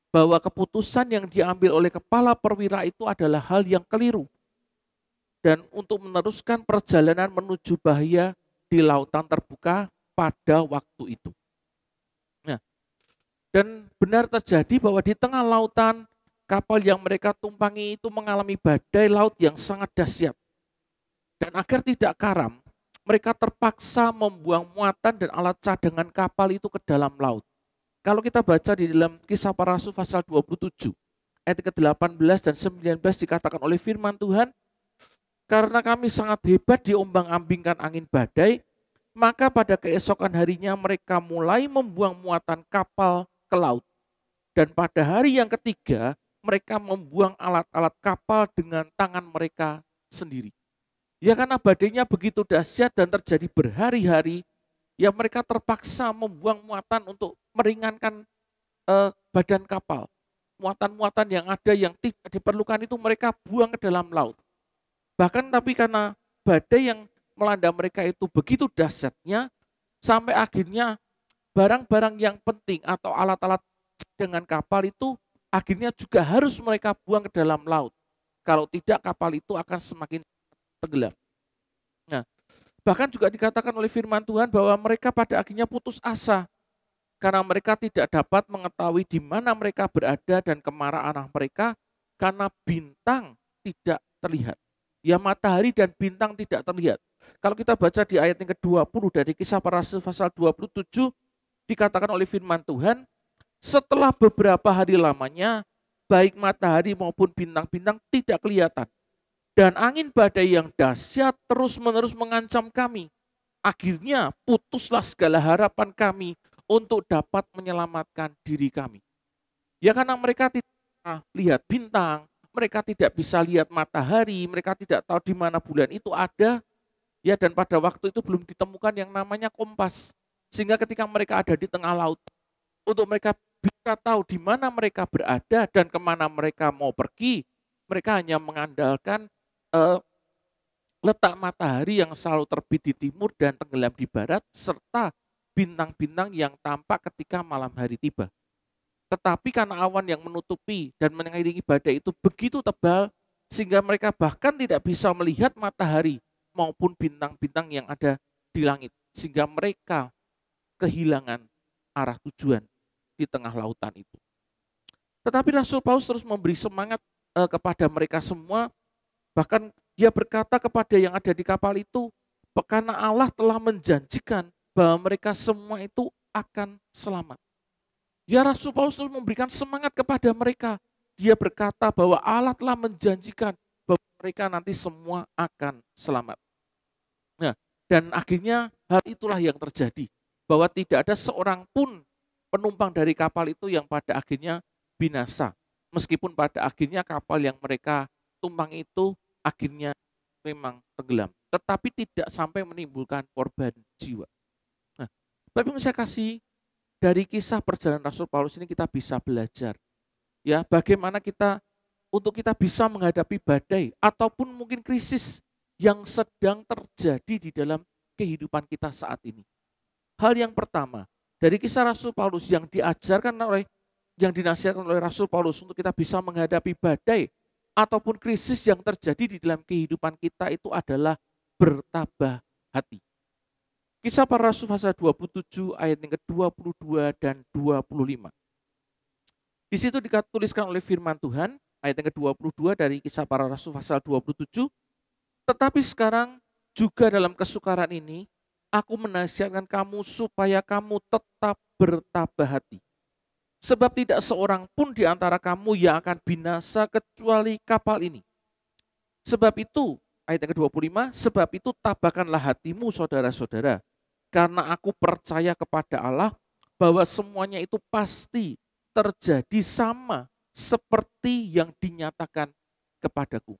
bahwa keputusan yang diambil oleh kepala perwira itu adalah hal yang keliru. Dan untuk meneruskan perjalanan menuju bahaya di lautan terbuka pada waktu itu. Nah, dan benar terjadi bahwa di tengah lautan kapal yang mereka tumpangi itu mengalami badai laut yang sangat dahsyat. Dan agar tidak karam, mereka terpaksa membuang muatan dan alat cadangan kapal itu ke dalam laut. Kalau kita baca di dalam Kisah Para Rasul pasal 27, ayat ke-18 dan 19 dikatakan oleh firman Tuhan, karena kami sangat hebat diombang-ambingkan angin badai, maka pada keesokan harinya mereka mulai membuang muatan kapal ke laut. Dan pada hari yang ketiga, mereka membuang alat-alat kapal dengan tangan mereka sendiri. Ya karena badainya begitu dahsyat dan terjadi berhari-hari, ya mereka terpaksa membuang muatan untuk meringankan badan kapal. Muatan-muatan yang ada yang tidak diperlukan itu mereka buang ke dalam laut. Bahkan tapi karena badai yang melanda mereka itu begitu dahsyatnya, sampai akhirnya barang-barang yang penting atau alat-alat dengan kapal itu akhirnya juga harus mereka buang ke dalam laut. Kalau tidak kapal itu akan semakin tenggelam. Nah, bahkan juga dikatakan oleh firman Tuhan bahwa mereka pada akhirnya putus asa karena mereka tidak dapat mengetahui di mana mereka berada dan kemana arah mereka karena bintang tidak terlihat. Ya matahari dan bintang tidak terlihat. Kalau kita baca di ayat yang ke-20 dari Kisah Para Rasul pasal 27 dikatakan oleh firman Tuhan, setelah beberapa hari lamanya baik matahari maupun bintang-bintang tidak kelihatan. Dan angin badai yang dahsyat terus-menerus mengancam kami. Akhirnya putuslah segala harapan kami untuk dapat menyelamatkan diri kami. Ya karena mereka tidak lihat bintang, mereka tidak bisa lihat matahari, mereka tidak tahu di mana bulan itu ada. Ya dan pada waktu itu belum ditemukan yang namanya kompas. Sehingga ketika mereka ada di tengah laut, untuk mereka bisa tahu di mana mereka berada dan kemana mereka mau pergi, mereka hanya mengandalkan letak matahari yang selalu terbit di timur dan tenggelam di barat, serta bintang-bintang yang tampak ketika malam hari tiba. Tetapi karena awan yang menutupi dan mengiringi badai itu begitu tebal, sehingga mereka bahkan tidak bisa melihat matahari maupun bintang-bintang yang ada di langit. Sehingga mereka kehilangan arah tujuan di tengah lautan itu. Tetapi Rasul Paulus terus memberi semangat kepada mereka semua. Bahkan dia berkata kepada yang ada di kapal itu, karena Allah telah menjanjikan bahwa mereka semua itu akan selamat. Ya Rasul Paulus terus memberikan semangat kepada mereka. Dia berkata bahwa Allah telah menjanjikan bahwa mereka nanti semua akan selamat. Nah, dan akhirnya hal itulah yang terjadi. Bahwa tidak ada seorang pun penumpang dari kapal itu yang pada akhirnya binasa. Meskipun pada akhirnya kapal yang mereka tumpangi itu akhirnya memang tenggelam, tetapi tidak sampai menimbulkan korban jiwa. Nah, tapi yang saya kasih dari kisah perjalanan Rasul Paulus ini kita bisa belajar, ya bagaimana kita untuk kita bisa menghadapi badai ataupun mungkin krisis yang sedang terjadi di dalam kehidupan kita saat ini. Hal yang pertama dari kisah Rasul Paulus yang dinasihatkan oleh Rasul Paulus untuk kita bisa menghadapi badai ataupun krisis yang terjadi di dalam kehidupan kita itu adalah bertabah hati. Kisah Para Rasul pasal 27 ayat yang ke-22 dan 25. Di situ dituliskan oleh firman Tuhan, ayat yang ke-22 dari Kisah Para Rasul pasal 27. Tetapi sekarang juga dalam kesukaran ini, aku menasihatkan kamu supaya kamu tetap bertabah hati. Sebab tidak seorang pun di antara kamu yang akan binasa kecuali kapal ini. Sebab itu, ayat yang ke-25, sebab itu tabahkanlah hatimu saudara-saudara, karena aku percaya kepada Allah bahwa semuanya itu pasti terjadi sama seperti yang dinyatakan kepadaku.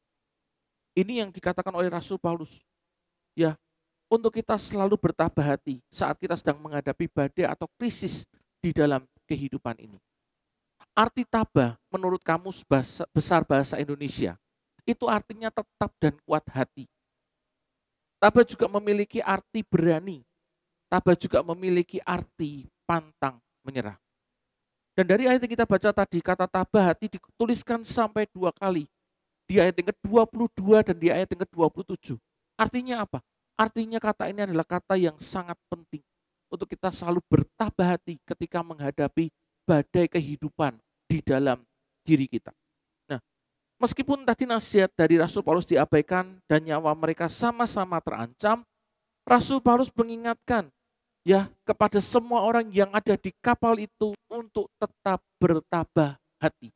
Ini yang dikatakan oleh Rasul Paulus. Ya, untuk kita selalu bertabah hati saat kita sedang menghadapi badai atau krisis di dalam kehidupan ini. Arti tabah menurut Kamus Besar Bahasa Indonesia, itu artinya tetap dan kuat hati. Tabah juga memiliki arti berani. Tabah juga memiliki arti pantang menyerah. Dan dari ayat yang kita baca tadi, kata tabah hati dituliskan sampai 2 kali. Di ayat yang ke-22 dan di ayat yang ke-27. Artinya apa? Artinya kata ini adalah kata yang sangat penting untuk kita selalu bertabah hati ketika menghadapi badai kehidupan di dalam diri kita. Nah, meskipun tadi nasihat dari Rasul Paulus diabaikan dan nyawa mereka sama-sama terancam, Rasul Paulus mengingatkan ya kepada semua orang yang ada di kapal itu untuk tetap bertabah hati.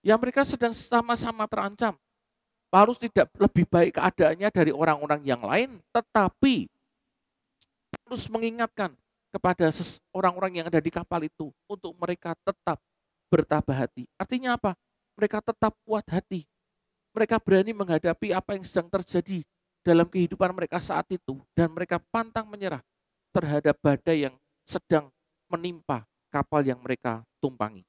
Ya mereka sedang sama-sama terancam. Paulus tidak lebih baik keadaannya dari orang-orang yang lain, tetapi Paulus mengingatkan kepada orang-orang yang ada di kapal itu untuk mereka tetap bertabah hati. Artinya apa? Mereka tetap kuat hati. Mereka berani menghadapi apa yang sedang terjadi dalam kehidupan mereka saat itu dan mereka pantang menyerah terhadap badai yang sedang menimpa kapal yang mereka tumpangi.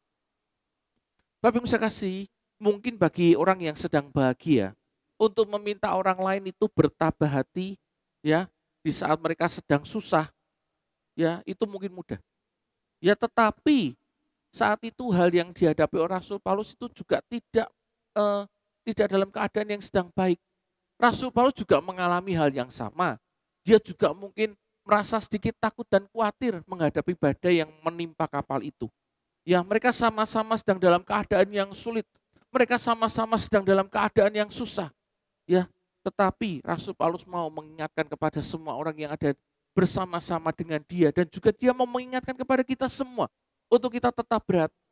Bapak Ibu saya kasih, mungkin bagi orang yang sedang bahagia untuk meminta orang lain itu bertabah hati ya di saat mereka sedang susah, ya itu mungkin mudah. Ya tetapi saat itu hal yang dihadapi oleh Rasul Paulus itu juga tidak dalam keadaan yang sedang baik. Rasul Paulus juga mengalami hal yang sama. Dia juga mungkin merasa sedikit takut dan khawatir menghadapi badai yang menimpa kapal itu. Ya, mereka sama-sama sedang dalam keadaan yang sulit. Mereka sama-sama sedang dalam keadaan yang susah. Ya, tetapi Rasul Paulus mau mengingatkan kepada semua orang yang ada bersama-sama dengan dia dan juga dia mau mengingatkan kepada kita semua untuk kita tetap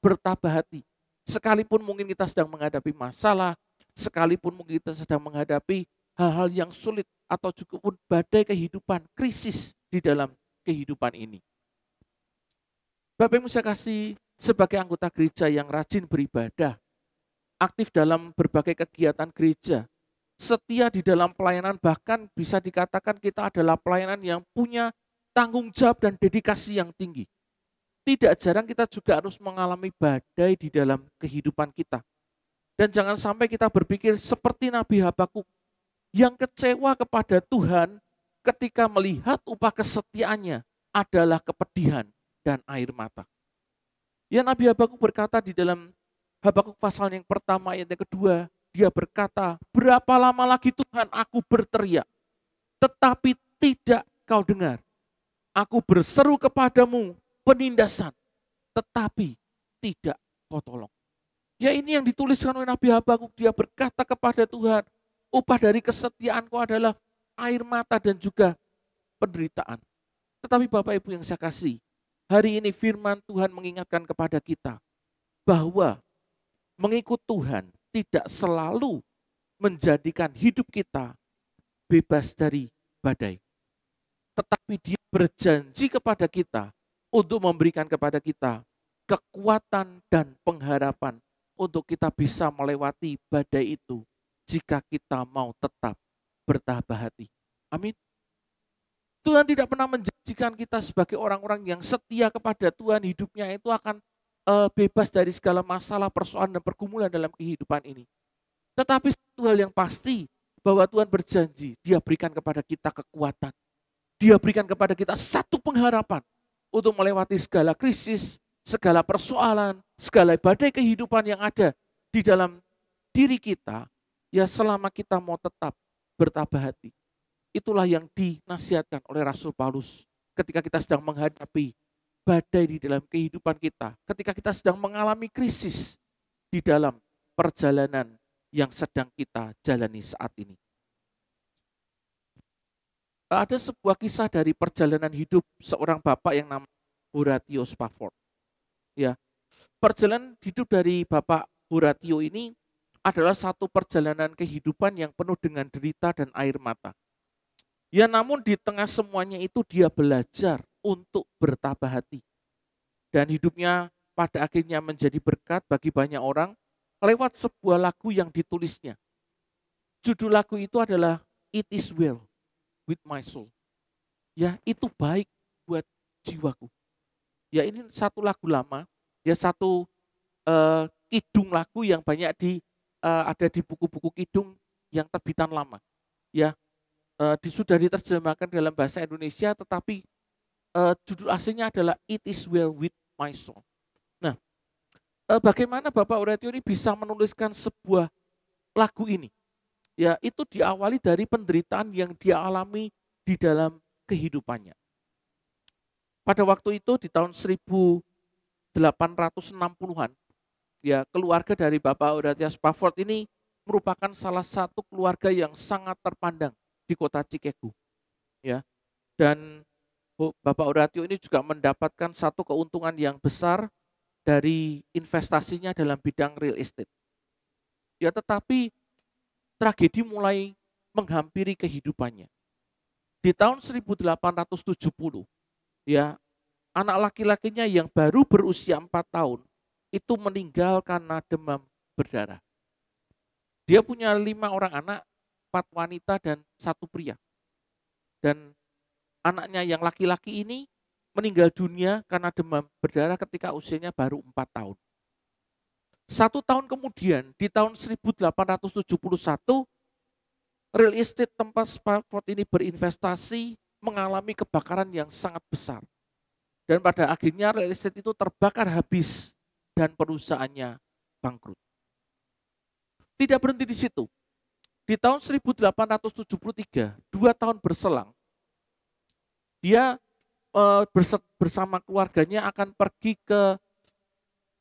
bertabah hati. Sekalipun mungkin kita sedang menghadapi masalah, sekalipun mungkin kita sedang menghadapi hal-hal yang sulit atau juga pun badai kehidupan, krisis di dalam kehidupan ini. Bapak Ibu saya kasih, sebagai anggota gereja yang rajin beribadah, aktif dalam berbagai kegiatan gereja, setia di dalam pelayanan, bahkan bisa dikatakan kita adalah pelayanan yang punya tanggung jawab dan dedikasi yang tinggi. Tidak jarang kita juga harus mengalami badai di dalam kehidupan kita. Dan jangan sampai kita berpikir seperti Nabi Habakuk yang kecewa kepada Tuhan ketika melihat upah kesetiaannya adalah kepedihan dan air mata. Ya Nabi Habakuk berkata di dalam Habakuk pasal yang pertama ayat yang kedua, dia berkata, berapa lama lagi Tuhan aku berteriak, tetapi tidak kau dengar. Aku berseru kepadamu penindasan, tetapi tidak kau tolong. Ya ini yang dituliskan oleh Nabi Habakuk, dia berkata kepada Tuhan, upah dari kesetiaanku adalah air mata dan juga penderitaan. Tetapi Bapak Ibu yang saya kasih, hari ini firman Tuhan mengingatkan kepada kita bahwa mengikut Tuhan tidak selalu menjadikan hidup kita bebas dari badai. Tetapi dia berjanji kepada kita untuk memberikan kepada kita kekuatan dan pengharapan untuk kita bisa melewati badai itu jika kita mau tetap bertabah hati. Amin. Tuhan tidak pernah menjanjikan kita sebagai orang-orang yang setia kepada Tuhan, hidupnya itu akan bebas dari segala masalah, persoalan dan pergumulan dalam kehidupan ini. Tetapi satu hal yang pasti, bahwa Tuhan berjanji, dia berikan kepada kita kekuatan. Dia berikan kepada kita satu pengharapan untuk melewati segala krisis, segala persoalan, segala badai kehidupan yang ada di dalam diri kita, ya selama kita mau tetap bertabah hati. Itulah yang dinasihatkan oleh Rasul Paulus ketika kita sedang menghadapi badai di dalam kehidupan kita, ketika kita sedang mengalami krisis di dalam perjalanan yang sedang kita jalani saat ini. Ada sebuah kisah dari perjalanan hidup seorang bapak yang namanya Horatio Spafford. Ya, perjalanan hidup dari Bapak Horatio ini adalah satu perjalanan kehidupan yang penuh dengan derita dan air mata. Ya, namun di tengah semuanya itu dia belajar untuk bertabah hati. Dan hidupnya pada akhirnya menjadi berkat bagi banyak orang lewat sebuah lagu yang ditulisnya. Judul lagu itu adalah It Is Well With My Soul. Ya, itu baik buat jiwaku. Ya, ini satu lagu lama, ya satu kidung lagu yang banyak ada di buku-buku kidung yang terbitan lama. Ya, sudah diterjemahkan dalam bahasa Indonesia, tetapi judul aslinya adalah It Is Well With My Soul. Nah, bagaimana Bapak Horatio ini bisa menuliskan sebuah lagu ini? Ya, itu diawali dari penderitaan yang dia alami di dalam kehidupannya. Pada waktu itu di tahun 1860-an, ya keluarga dari Bapak Horatio Spafford ini merupakan salah satu keluarga yang sangat terpandang di kota Chicago. Ya. Dan Bapak Horatio ini juga mendapatkan satu keuntungan yang besar dari investasinya dalam bidang real estate. Ya, tetapi tragedi mulai menghampiri kehidupannya. Di tahun 1870, ya, anak laki-lakinya yang baru berusia 4 tahun itu meninggal karena demam berdarah. Dia punya 5 orang anak, 4 wanita dan 1 pria. Dan anaknya yang laki-laki ini meninggal dunia karena demam berdarah ketika usianya baru 4 tahun. 1 tahun kemudian, di tahun 1871, real estate tempat Spafford ini berinvestasi mengalami kebakaran yang sangat besar. Dan pada akhirnya real estate itu terbakar habis dan perusahaannya bangkrut. Tidak berhenti di situ. Di tahun 1873, 2 tahun berselang, dia bersama keluarganya akan pergi ke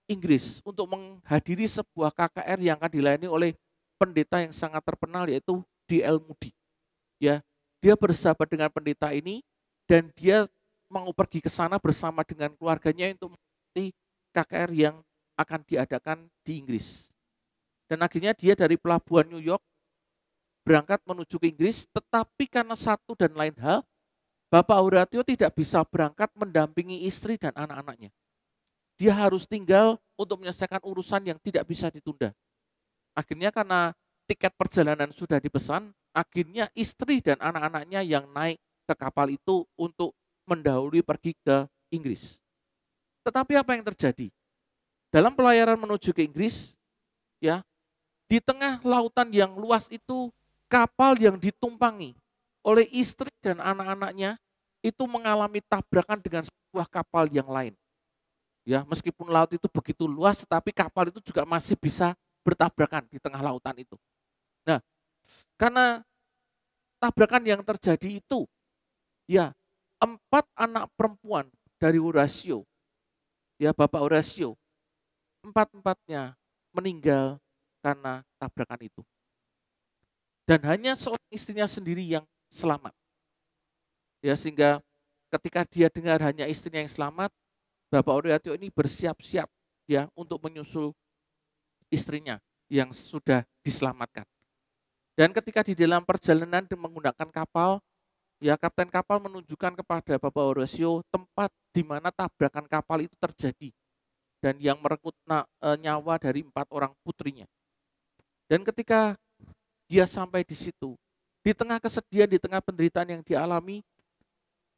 Inggris untuk menghadiri sebuah KKR yang akan dilayani oleh pendeta yang sangat terkenal, yaitu D.L. Moody. Ya, dia bersahabat dengan pendeta ini dan dia mau pergi ke sana bersama dengan keluarganya untuk mengikuti KKR yang akan diadakan di Inggris. Dan akhirnya dia dari pelabuhan New York berangkat menuju ke Inggris, tetapi karena satu dan lain hal, Bapak Horatio tidak bisa berangkat mendampingi istri dan anak-anaknya. Dia harus tinggal untuk menyelesaikan urusan yang tidak bisa ditunda. Akhirnya karena tiket perjalanan sudah dipesan, akhirnya istri dan anak-anaknya yang naik ke kapal itu untuk mendahului pergi ke Inggris. Tetapi apa yang terjadi? Dalam pelayaran menuju ke Inggris, ya, di tengah lautan yang luas itu, kapal yang ditumpangi oleh istri dan anak-anaknya itu mengalami tabrakan dengan sebuah kapal yang lain. Ya, meskipun laut itu begitu luas, tetapi kapal itu juga masih bisa bertabrakan di tengah lautan itu. Nah, karena tabrakan yang terjadi itu, ya, 4 anak perempuan dari Horatio, ya Bapak Horatio, 4-empatnya meninggal karena tabrakan itu. Dan hanya seorang istrinya sendiri yang selamat. Ya, sehingga ketika dia dengar hanya istrinya yang selamat, Bapak Horatio ini bersiap-siap ya untuk menyusul istrinya yang sudah diselamatkan. Dan ketika di dalam perjalanan menggunakan kapal, ya kapten kapal menunjukkan kepada Bapak Horatio tempat di mana tabrakan kapal itu terjadi dan yang merenggut nyawa dari 4 orang putrinya. Dan ketika dia sampai di situ, di tengah kesedihan, di tengah penderitaan yang dialami,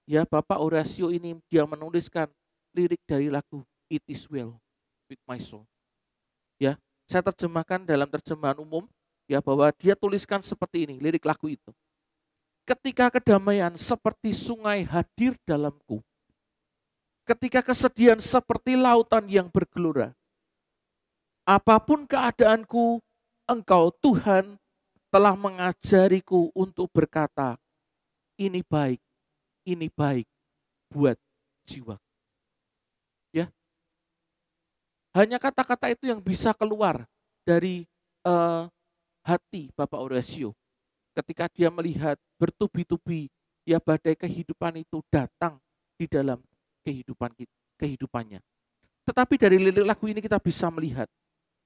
ya Bapak Horatio ini dia menuliskan lirik dari lagu It Is Well With My Soul. Ya, saya terjemahkan dalam terjemahan umum ya bahwa dia tuliskan seperti ini lirik lagu itu. Ketika kedamaian seperti sungai hadir dalamku, ketika kesedihan seperti lautan yang bergelora, apapun keadaanku, Engkau Tuhan telah mengajariku untuk berkata, ini baik buat jiwa. Ya, hanya kata-kata itu yang bisa keluar dari hati Bapak Horacio ketika dia melihat bertubi-tubi ya badai kehidupan itu datang di dalam kehidupannya. Tetapi dari lirik lagu ini kita bisa melihat,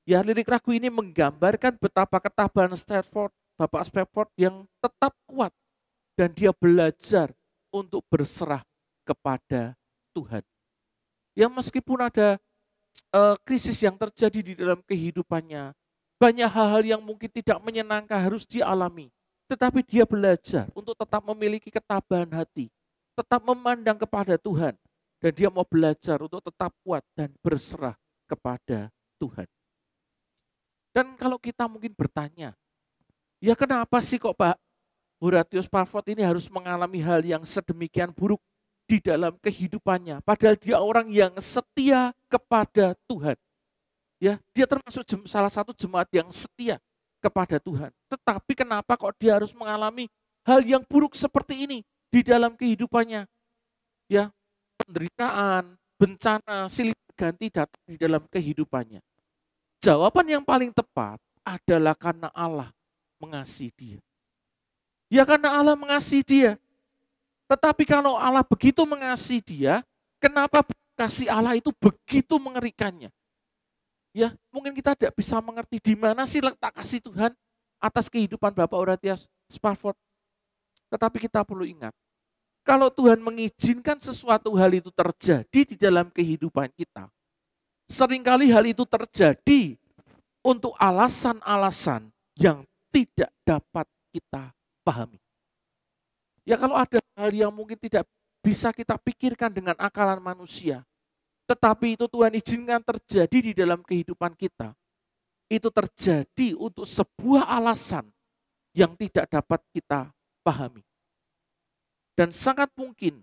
ya lirik lagu ini menggambarkan betapa ketabahan Bapak Spafford yang tetap kuat dan dia belajar untuk berserah kepada Tuhan. Ya meskipun ada krisis yang terjadi di dalam kehidupannya, banyak hal-hal yang mungkin tidak menyenangkan harus dialami, tetapi dia belajar untuk tetap memiliki ketabahan hati, tetap memandang kepada Tuhan, dan dia mau belajar untuk tetap kuat dan berserah kepada Tuhan. Dan kalau kita mungkin bertanya, ya kenapa sih kok Pak Horatius Spafford ini harus mengalami hal yang sedemikian buruk di dalam kehidupannya, padahal dia orang yang setia kepada Tuhan. Ya, dia termasuk salah satu jemaat yang setia kepada Tuhan. Tetapi kenapa kok dia harus mengalami hal yang buruk seperti ini di dalam kehidupannya? Ya, penderitaan, bencana, silih berganti datang di dalam kehidupannya. Jawaban yang paling tepat adalah karena Allah mengasihi dia. Ya karena Allah mengasihi dia. Tetapi kalau Allah begitu mengasihi dia, kenapa kasih Allah itu begitu mengerikannya? Ya, mungkin kita tidak bisa mengerti di mana sih letak kasih Tuhan atas kehidupan Bapak Horatius Spafford. Tetapi kita perlu ingat, kalau Tuhan mengizinkan sesuatu hal itu terjadi di dalam kehidupan kita, seringkali hal itu terjadi untuk alasan-alasan yang tidak dapat kita pahami. Ya kalau ada hal yang mungkin tidak bisa kita pikirkan dengan akalan manusia, tetapi itu Tuhan izinkan terjadi di dalam kehidupan kita, itu terjadi untuk sebuah alasan yang tidak dapat kita pahami. Dan sangat mungkin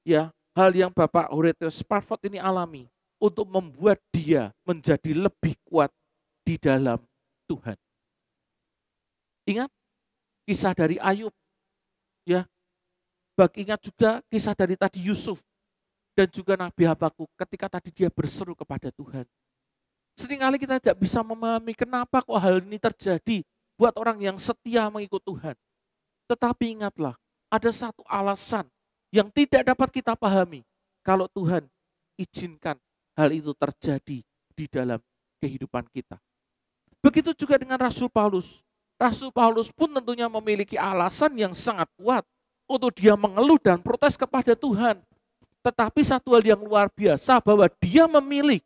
ya hal yang Bapak Horatius Spafford ini alami untuk membuat dia menjadi lebih kuat di dalam Tuhan. Ingat kisah dari Ayub, ya. Ingat juga kisah dari tadi Yusuf dan juga Nabi Habakuk ketika tadi dia berseru kepada Tuhan. Seringkali kita tidak bisa memahami kenapa kok hal ini terjadi buat orang yang setia mengikut Tuhan. Tetapi ingatlah, ada satu alasan yang tidak dapat kita pahami kalau Tuhan izinkan hal itu terjadi di dalam kehidupan kita. Begitu juga dengan Rasul Paulus. Rasul Paulus pun tentunya memiliki alasan yang sangat kuat untuk dia mengeluh dan protes kepada Tuhan. Tetapi satu hal yang luar biasa bahwa dia memilih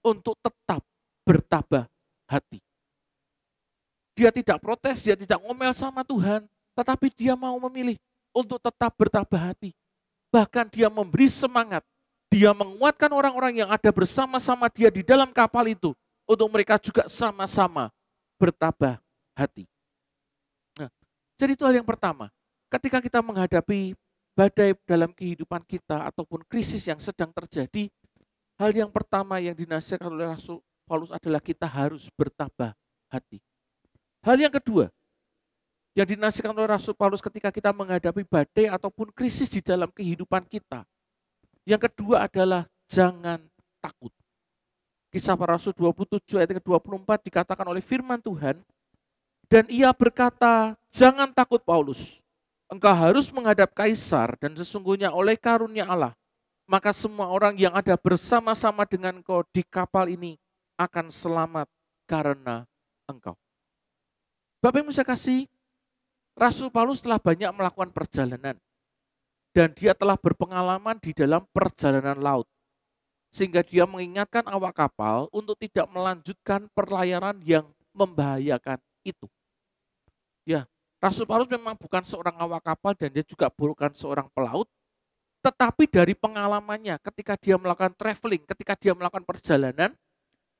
untuk tetap bertabah hati. Dia tidak protes, dia tidak ngomel sama Tuhan, tetapi dia mau memilih untuk tetap bertabah hati. Bahkan dia memberi semangat, dia menguatkan orang-orang yang ada bersama-sama dia di dalam kapal itu untuk mereka juga sama-sama bertabah hati. Nah, jadi itu hal yang pertama. Ketika kita menghadapi badai dalam kehidupan kita ataupun krisis yang sedang terjadi, hal yang pertama yang dinasihatkan oleh Rasul Paulus adalah kita harus bertabah hati. Hal yang kedua yang dinasihatkan oleh Rasul Paulus ketika kita menghadapi badai ataupun krisis di dalam kehidupan kita, yang kedua adalah jangan takut. Kisah Para Rasul 27 ayat ke-24 dikatakan oleh firman Tuhan, dan ia berkata, jangan takut Paulus, engkau harus menghadap Kaisar dan sesungguhnya oleh karunia Allah, maka semua orang yang ada bersama-sama dengan engkau di kapal ini akan selamat karena engkau. Bapak Ibu saya kasih, Rasul Paulus telah banyak melakukan perjalanan dan dia telah berpengalaman di dalam perjalanan laut. Sehingga dia mengingatkan awak kapal untuk tidak melanjutkan pelayaran yang membahayakan itu. Ya, Rasul Paulus memang bukan seorang awak kapal dan dia juga bukan seorang pelaut. Tetapi dari pengalamannya ketika dia melakukan traveling, ketika dia melakukan perjalanan,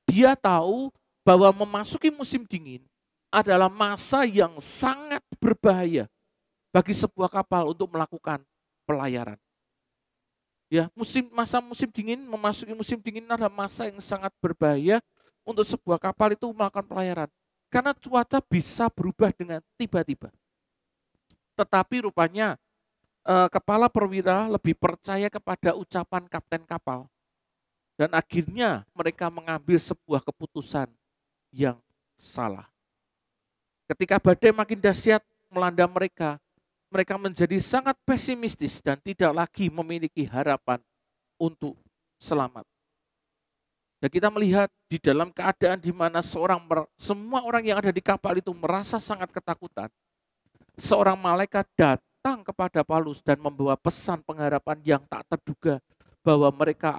dia tahu bahwa memasuki musim dingin adalah masa yang sangat berbahaya bagi sebuah kapal untuk melakukan pelayaran. Ya, masa musim dingin, memasuki musim dingin adalah masa yang sangat berbahaya untuk sebuah kapal itu melakukan pelayaran. Karena cuaca bisa berubah dengan tiba-tiba. Tetapi rupanya kepala perwira lebih percaya kepada ucapan kapten kapal. Dan akhirnya mereka mengambil sebuah keputusan yang salah. Ketika badai makin dahsyat melanda mereka, mereka menjadi sangat pesimistis dan tidak lagi memiliki harapan untuk selamat. Dan kita melihat di dalam keadaan di mana semua orang yang ada di kapal itu merasa sangat ketakutan. Seorang malaikat datang kepada Paulus dan membawa pesan pengharapan yang tak terduga bahwa mereka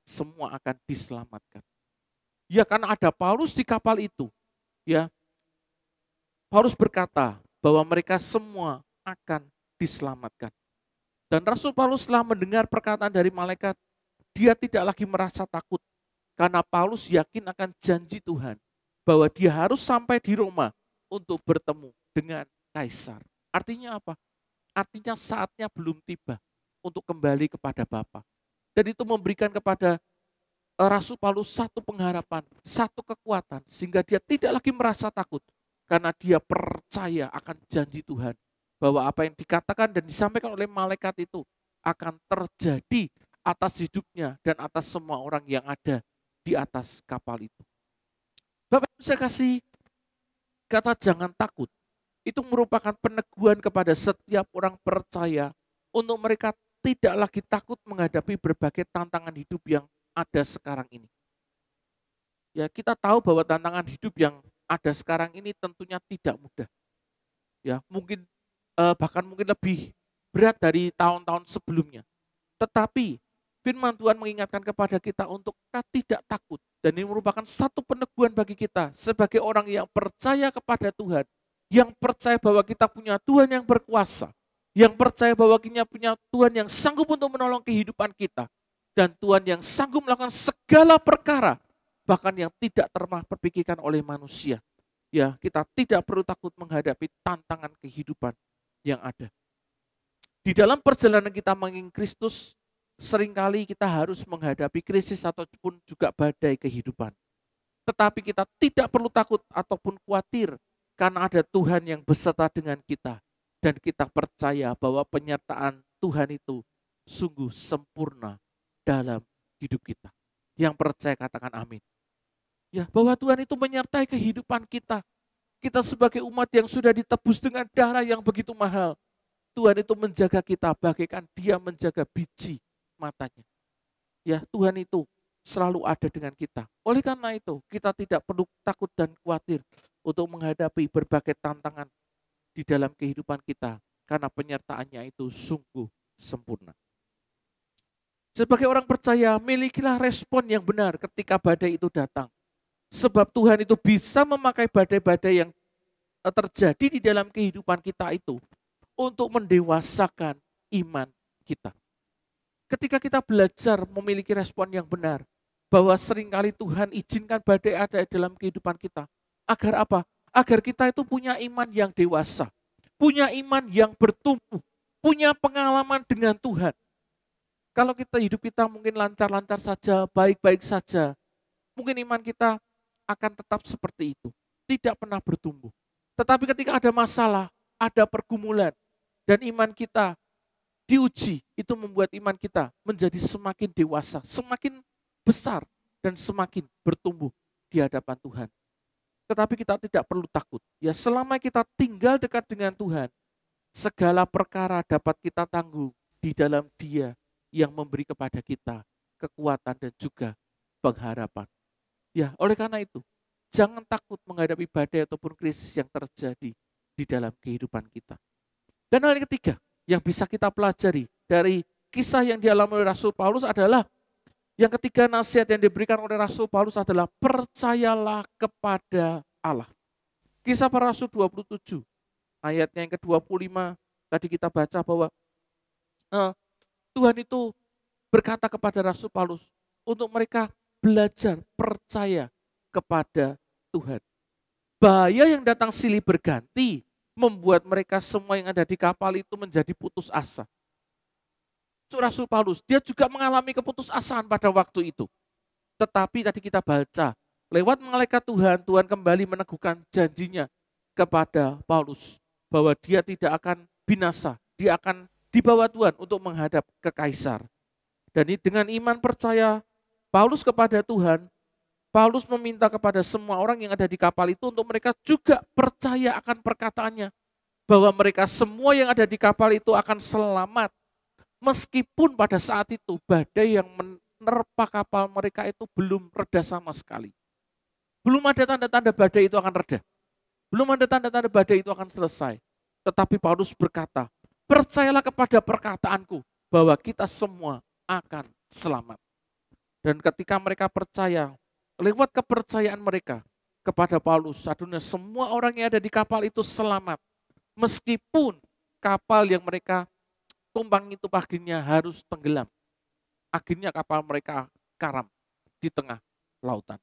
semua akan diselamatkan. Ya, karena ada Paulus di kapal itu, ya. Paulus berkata bahwa mereka semua akan diselamatkan. Dan Rasul Paulus setelah mendengar perkataan dari malaikat, dia tidak lagi merasa takut. Karena Paulus yakin akan janji Tuhan bahwa dia harus sampai di Roma untuk bertemu dengan Kaisar. Artinya apa? Artinya saatnya belum tiba untuk kembali kepada Bapa. Dan itu memberikan kepada Rasul Paulus satu pengharapan, satu kekuatan, sehingga dia tidak lagi merasa takut. Karena dia percaya akan janji Tuhan bahwa apa yang dikatakan dan disampaikan oleh malaikat itu akan terjadi atas hidupnya dan atas semua orang yang ada di atas kapal itu. Bapak Ibu saya kasih, kata jangan takut itu merupakan peneguhan kepada setiap orang percaya untuk mereka tidak lagi takut menghadapi berbagai tantangan hidup yang ada sekarang ini. Ya, kita tahu bahwa tantangan hidup yang ada sekarang ini tentunya tidak mudah. Ya, mungkin bahkan mungkin lebih berat dari tahun-tahun sebelumnya. Tetapi firman Tuhan mengingatkan kepada kita untuk kita tidak takut. Dan ini merupakan satu peneguhan bagi kita sebagai orang yang percaya kepada Tuhan. Yang percaya bahwa kita punya Tuhan yang berkuasa. Yang percaya bahwa kita punya Tuhan yang sanggup untuk menolong kehidupan kita. Dan Tuhan yang sanggup melakukan segala perkara. Bahkan yang tidak terpikirkan oleh manusia. Ya, kita tidak perlu takut menghadapi tantangan kehidupan yang ada. Di dalam perjalanan kita mengikuti Kristus, seringkali kita harus menghadapi krisis ataupun juga badai kehidupan. Tetapi kita tidak perlu takut ataupun khawatir karena ada Tuhan yang beserta dengan kita. Dan kita percaya bahwa penyertaan Tuhan itu sungguh sempurna dalam hidup kita. Yang percaya katakan amin. Ya, bahwa Tuhan itu menyertai kehidupan kita. Kita sebagai umat yang sudah ditebus dengan darah yang begitu mahal. Tuhan itu menjaga kita bagaikan Dia menjaga biji matanya. Ya, Tuhan itu selalu ada dengan kita. Oleh karena itu, kita tidak perlu takut dan khawatir untuk menghadapi berbagai tantangan di dalam kehidupan kita karena penyertaannya itu sungguh sempurna. Sebagai orang percaya, milikilah respon yang benar ketika badai itu datang. Sebab Tuhan itu bisa memakai badai-badai yang terjadi di dalam kehidupan kita itu untuk mendewasakan iman kita. Ketika kita belajar memiliki respon yang benar, bahwa seringkali Tuhan izinkan badai ada dalam kehidupan kita. Agar apa? Agar kita itu punya iman yang dewasa, punya iman yang bertumbuh, punya pengalaman dengan Tuhan. Kalau hidup kita mungkin lancar-lancar saja, baik-baik saja, mungkin iman kita akan tetap seperti itu, tidak pernah bertumbuh. Tetapi ketika ada masalah, ada pergumulan, dan iman kita diuji, itu membuat iman kita menjadi semakin dewasa, semakin besar, dan semakin bertumbuh di hadapan Tuhan. Tetapi kita tidak perlu takut. Ya, selama kita tinggal dekat dengan Tuhan, segala perkara dapat kita tanggung di dalam Dia yang memberi kepada kita kekuatan dan juga pengharapan. Ya, oleh karena itu, jangan takut menghadapi badai ataupun krisis yang terjadi di dalam kehidupan kita. Dan hal yang ketiga yang bisa kita pelajari dari kisah yang dialami oleh Rasul Paulus adalah yang ketiga, nasihat yang diberikan oleh Rasul Paulus adalah percayalah kepada Allah. Kisah para Rasul 27 ayatnya yang ke-25 tadi kita baca bahwa Tuhan itu berkata kepada Rasul Paulus untuk mereka belajar percaya kepada Tuhan. Bahaya yang datang silih berganti membuat mereka semua yang ada di kapal itu menjadi putus asa. Rasul Paulus, dia juga mengalami keputusasaan pada waktu itu. Tetapi tadi kita baca, lewat malaikat Tuhan, Tuhan kembali meneguhkan janjinya kepada Paulus bahwa dia tidak akan binasa, dia akan dibawa Tuhan untuk menghadap ke kaisar. Dan dengan iman percaya Paulus kepada Tuhan, Paulus meminta kepada semua orang yang ada di kapal itu untuk mereka juga percaya akan perkataannya. Bahwa mereka semua yang ada di kapal itu akan selamat. Meskipun pada saat itu badai yang menerpa kapal mereka itu belum reda sama sekali. Belum ada tanda-tanda badai itu akan reda. Belum ada tanda-tanda badai itu akan selesai. Tetapi Paulus berkata, percayalah kepada perkataanku bahwa kita semua akan selamat. Dan ketika mereka percaya, lewat kepercayaan mereka kepada Paulus, akhirnya semua orang yang ada di kapal itu selamat. Meskipun kapal yang mereka tumpang itu akhirnya harus tenggelam. Akhirnya kapal mereka karam di tengah lautan.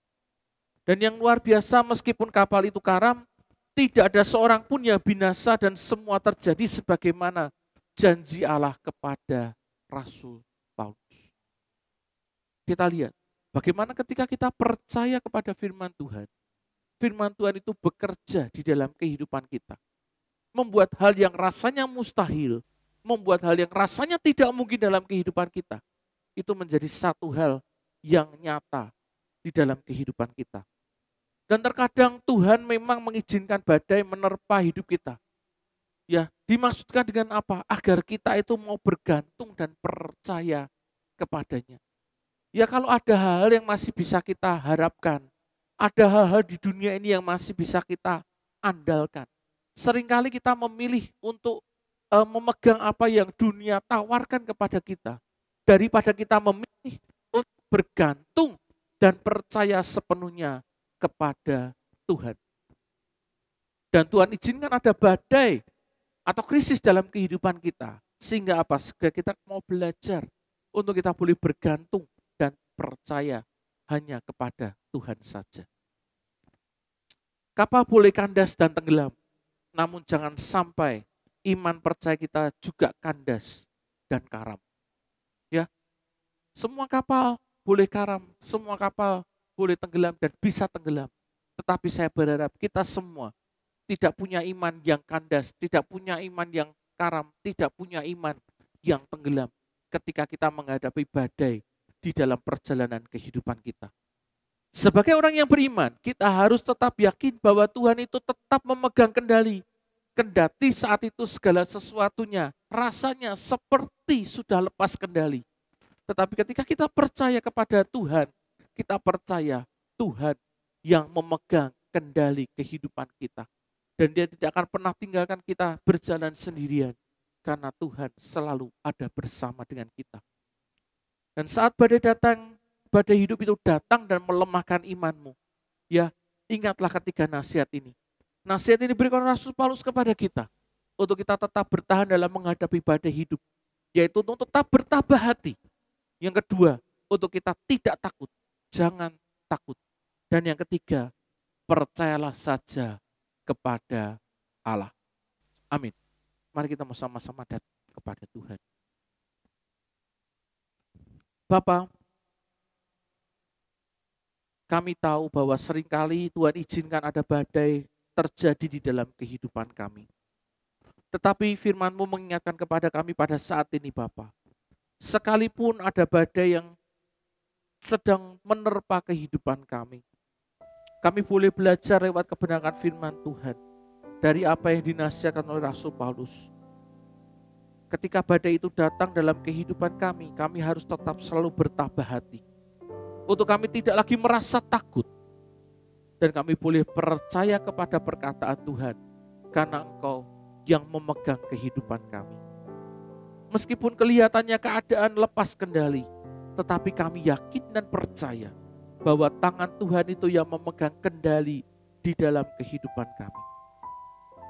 Dan yang luar biasa, meskipun kapal itu karam, tidak ada seorang pun yang binasa dan semua terjadi sebagaimana janji Allah kepada Rasul Paulus. Kita lihat bagaimana ketika kita percaya kepada firman Tuhan itu bekerja di dalam kehidupan kita. Membuat hal yang rasanya mustahil, membuat hal yang rasanya tidak mungkin dalam kehidupan kita, itu menjadi satu hal yang nyata di dalam kehidupan kita. Dan terkadang Tuhan memang mengizinkan badai menerpa hidup kita. Ya, dimaksudkan dengan apa? Agar kita itu mau bergantung dan percaya kepadanya. Ya, kalau ada hal-hal yang masih bisa kita harapkan, ada hal-hal di dunia ini yang masih bisa kita andalkan. Seringkali kita memilih untuk memegang apa yang dunia tawarkan kepada kita, daripada kita memilih untuk bergantung dan percaya sepenuhnya kepada Tuhan. Dan Tuhan izinkan ada badai atau krisis dalam kehidupan kita, sehingga apa? Sehingga kita mau belajar untuk kita boleh bergantung dan percaya hanya kepada Tuhan saja. Kapal boleh kandas dan tenggelam, namun jangan sampai iman percaya kita juga kandas dan karam. Ya, semua kapal boleh karam, semua kapal boleh tenggelam dan bisa tenggelam. Tetapi saya berharap kita semua tidak punya iman yang kandas, tidak punya iman yang karam, tidak punya iman yang tenggelam ketika kita menghadapi badai di dalam perjalanan kehidupan kita. Sebagai orang yang beriman, kita harus tetap yakin bahwa Tuhan itu tetap memegang kendali. Kendati saat itu segala sesuatunya rasanya seperti sudah lepas kendali. Tetapi ketika kita percaya kepada Tuhan, kita percaya Tuhan yang memegang kendali kehidupan kita. Dan Dia tidak akan pernah tinggalkan kita berjalan sendirian. Karena Tuhan selalu ada bersama dengan kita. Dan saat badai datang, badai hidup itu datang dan melemahkan imanmu. Ya, ingatlah ketika nasihat ini. Nasihat ini diberikan Rasul Paulus kepada kita. Untuk kita tetap bertahan dalam menghadapi badai hidup. Yaitu untuk tetap bertabah hati. Yang kedua, untuk kita tidak takut. Jangan takut. Dan yang ketiga, percayalah saja kepada Allah. Amin. Mari kita sama-sama datang kepada Tuhan. Bapa, kami tahu bahwa seringkali Tuhan izinkan ada badai terjadi di dalam kehidupan kami. Tetapi firman-Mu mengingatkan kepada kami pada saat ini Bapa. Sekalipun ada badai yang sedang menerpa kehidupan kami. Kami boleh belajar lewat kebenaran firman Tuhan. Dari apa yang dinasihatkan oleh Rasul Paulus. Ketika badai itu datang dalam kehidupan kami harus tetap selalu bertabah hati. Untuk kami tidak lagi merasa takut. Dan kami boleh percaya kepada perkataan Tuhan. Karena Engkau yang memegang kehidupan kami. Meskipun kelihatannya keadaan lepas kendali. Tetapi kami yakin dan percaya. Bahwa tangan Tuhan itu yang memegang kendali di dalam kehidupan kami.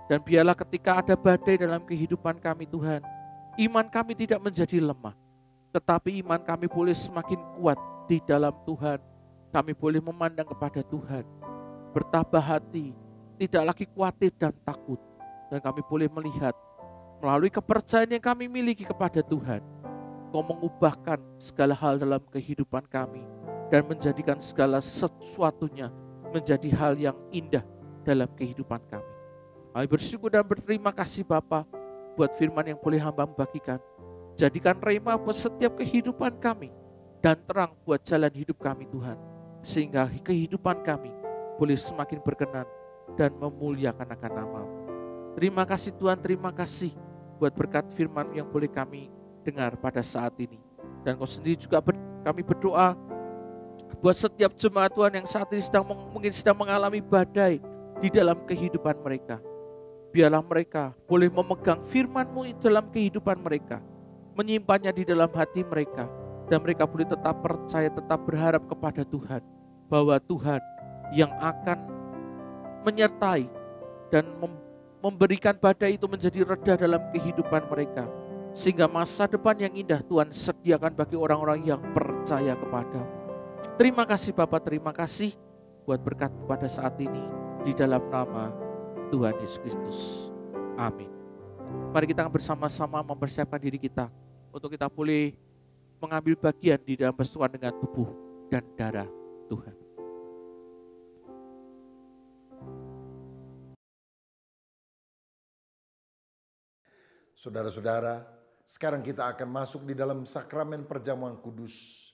Dan biarlah ketika ada badai dalam kehidupan kami Tuhan. Iman kami tidak menjadi lemah, tetapi iman kami boleh semakin kuat di dalam Tuhan. Kami boleh memandang kepada Tuhan, bertabah hati, tidak lagi khawatir dan takut. Dan kami boleh melihat melalui kepercayaan yang kami miliki kepada Tuhan, Kau mengubahkan segala hal dalam kehidupan kami dan menjadikan segala sesuatunya menjadi hal yang indah dalam kehidupan kami. Kami bersyukur dan berterima kasih Bapa buat firman yang boleh hamba bagikan. Jadikan rema buat setiap kehidupan kami dan terang buat jalan hidup kami Tuhan. Sehingga kehidupan kami boleh semakin berkenan dan memuliakan akan nama-Mu. Terima kasih Tuhan, terima kasih buat berkat firman yang boleh kami dengar pada saat ini. Dan Kau sendiri juga kami berdoa buat setiap jemaat Tuhan yang saat ini mungkin sedang mengalami badai di dalam kehidupan mereka. Biarlah mereka boleh memegang firman-Mu dalam kehidupan mereka, menyimpannya di dalam hati mereka, dan mereka boleh tetap percaya, tetap berharap kepada Tuhan, bahwa Tuhan yang akan menyertai dan memberikan badai itu menjadi reda dalam kehidupan mereka, sehingga masa depan yang indah Tuhan sediakan bagi orang-orang yang percaya kepada-Mu. Terima kasih Bapa, terima kasih buat berkat pada saat ini di dalam nama Tuhan Yesus Kristus. Amin. Mari kita bersama-sama mempersiapkan diri kita untuk kita boleh mengambil bagian di dalam persekutuan dengan tubuh dan darah Tuhan. Saudara-saudara, sekarang kita akan masuk di dalam sakramen perjamuan kudus.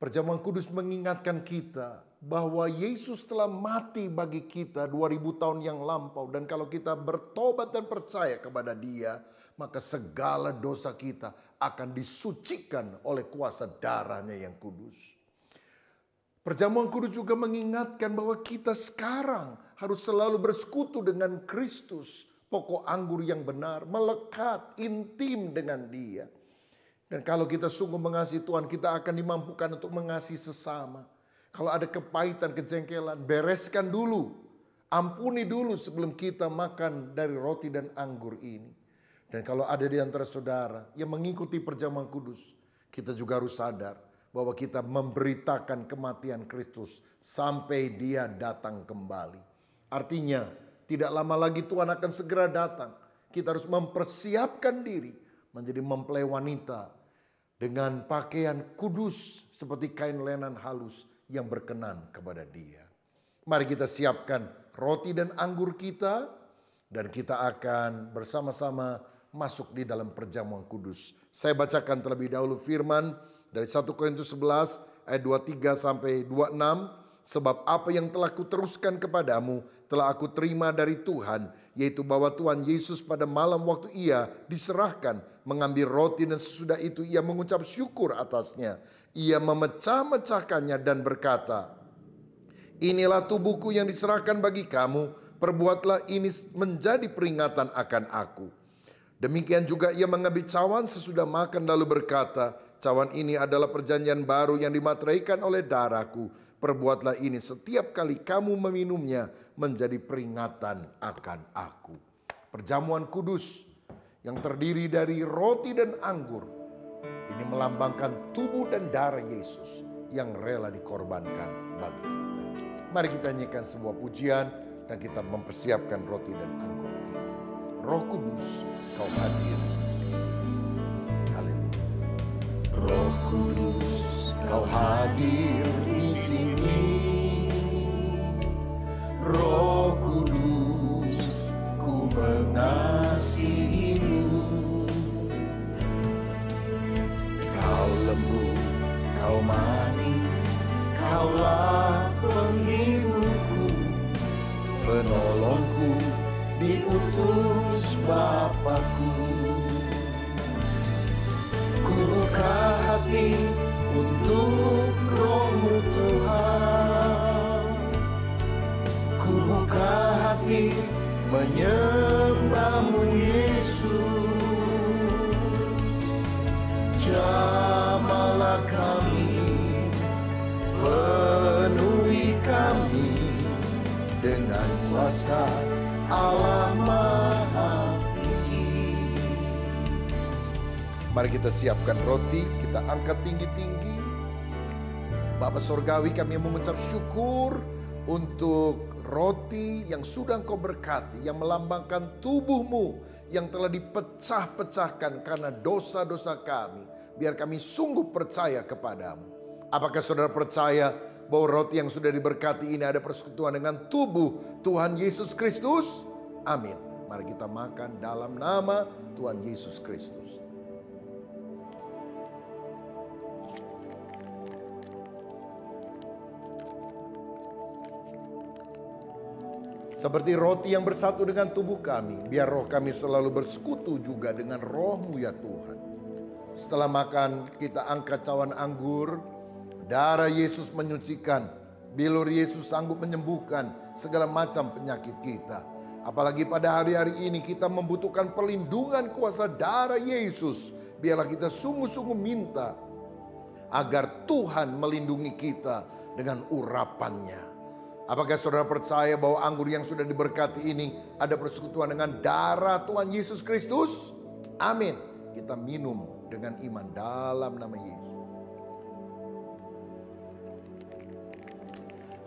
Perjamuan kudus mengingatkan kita bahwa Yesus telah mati bagi kita 2000 tahun yang lampau. Dan kalau kita bertobat dan percaya kepada Dia, maka segala dosa kita akan disucikan oleh kuasa darah-Nya yang kudus. Perjamuan kudus juga mengingatkan bahwa kita sekarang harus selalu bersekutu dengan Kristus, pokok anggur yang benar, melekat intim dengan Dia. Dan kalau kita sungguh mengasihi Tuhan, kita akan dimampukan untuk mengasihi sesama. Kalau ada kepahitan, kejengkelan, bereskan dulu. Ampuni dulu sebelum kita makan dari roti dan anggur ini. Dan kalau ada di antara saudara yang mengikuti perjamuan kudus, kita juga harus sadar bahwa kita memberitakan kematian Kristus sampai Dia datang kembali. Artinya, tidak lama lagi Tuhan akan segera datang. Kita harus mempersiapkan diri menjadi mempelai wanita dengan pakaian kudus seperti kain lenan halus yang berkenan kepada Dia. Mari kita siapkan roti dan anggur kita, dan kita akan bersama-sama masuk di dalam perjamuan kudus. Saya bacakan terlebih dahulu firman dari 1 Korintus 11 ayat 23 sampai 26. Sebab apa yang telah kuteruskan kepadamu telah aku terima dari Tuhan, yaitu bahwa Tuhan Yesus pada malam waktu Ia diserahkan mengambil roti, dan sesudah itu Ia mengucap syukur atasnya. Ia memecah-mecahkannya dan berkata, "Inilah tubuhku yang diserahkan bagi kamu, perbuatlah ini menjadi peringatan akan aku." Demikian juga Ia mengambil cawan sesudah makan lalu berkata, "Cawan ini adalah perjanjian baru yang dimateraikan oleh darahku. Perbuatlah ini setiap kali kamu meminumnya menjadi peringatan akan aku." Perjamuan kudus yang terdiri dari roti dan anggur ini melambangkan tubuh dan darah Yesus yang rela dikorbankan bagi kita. Mari kita nyanyikan sebuah pujian dan kita mempersiapkan roti dan anggur ini. Roh Kudus, Kau hadir di sini. Haleluya. Roh Kudus, Kau hadir di sini. Roh Kudus, ku mengasihimu. Kau lembut, Kau manis, Kaulah penghiburku, penolongku, diutus Bapakku. Ku buka hati untuk Roh-Mu Tuhan. Ku buka hati menyembah-Mu Yesus. Jamahlah kami, penuhi kami dengan kuasa Allah Maha Tinggi. Mari kita siapkan roti, kita angkat tinggi-tinggi. Bapa Sorgawi, kami mengucap syukur untuk roti yang sudah Engkau berkati, yang melambangkan tubuh-Mu yang telah dipecah-pecahkan karena dosa-dosa kami. Biar kami sungguh percaya kepadamu. Apakah saudara percaya bahwa roti yang sudah diberkati ini ada persekutuan dengan tubuh Tuhan Yesus Kristus? Amin. Mari kita makan dalam nama Tuhan Yesus Kristus. Seperti roti yang bersatu dengan tubuh kami, biar roh kami selalu bersekutu juga dengan roh-Mu ya Tuhan. Setelah makan, kita angkat cawan anggur. Darah Yesus menyucikan, bilur Yesus sanggup menyembuhkan segala macam penyakit kita. Apalagi pada hari-hari ini kita membutuhkan perlindungan kuasa darah Yesus. Biarlah kita sungguh-sungguh minta agar Tuhan melindungi kita dengan urapannya. Apakah saudara percaya bahwa anggur yang sudah diberkati ini ada persekutuan dengan darah Tuhan Yesus Kristus? Amin. Kita minum dengan iman dalam nama Yesus.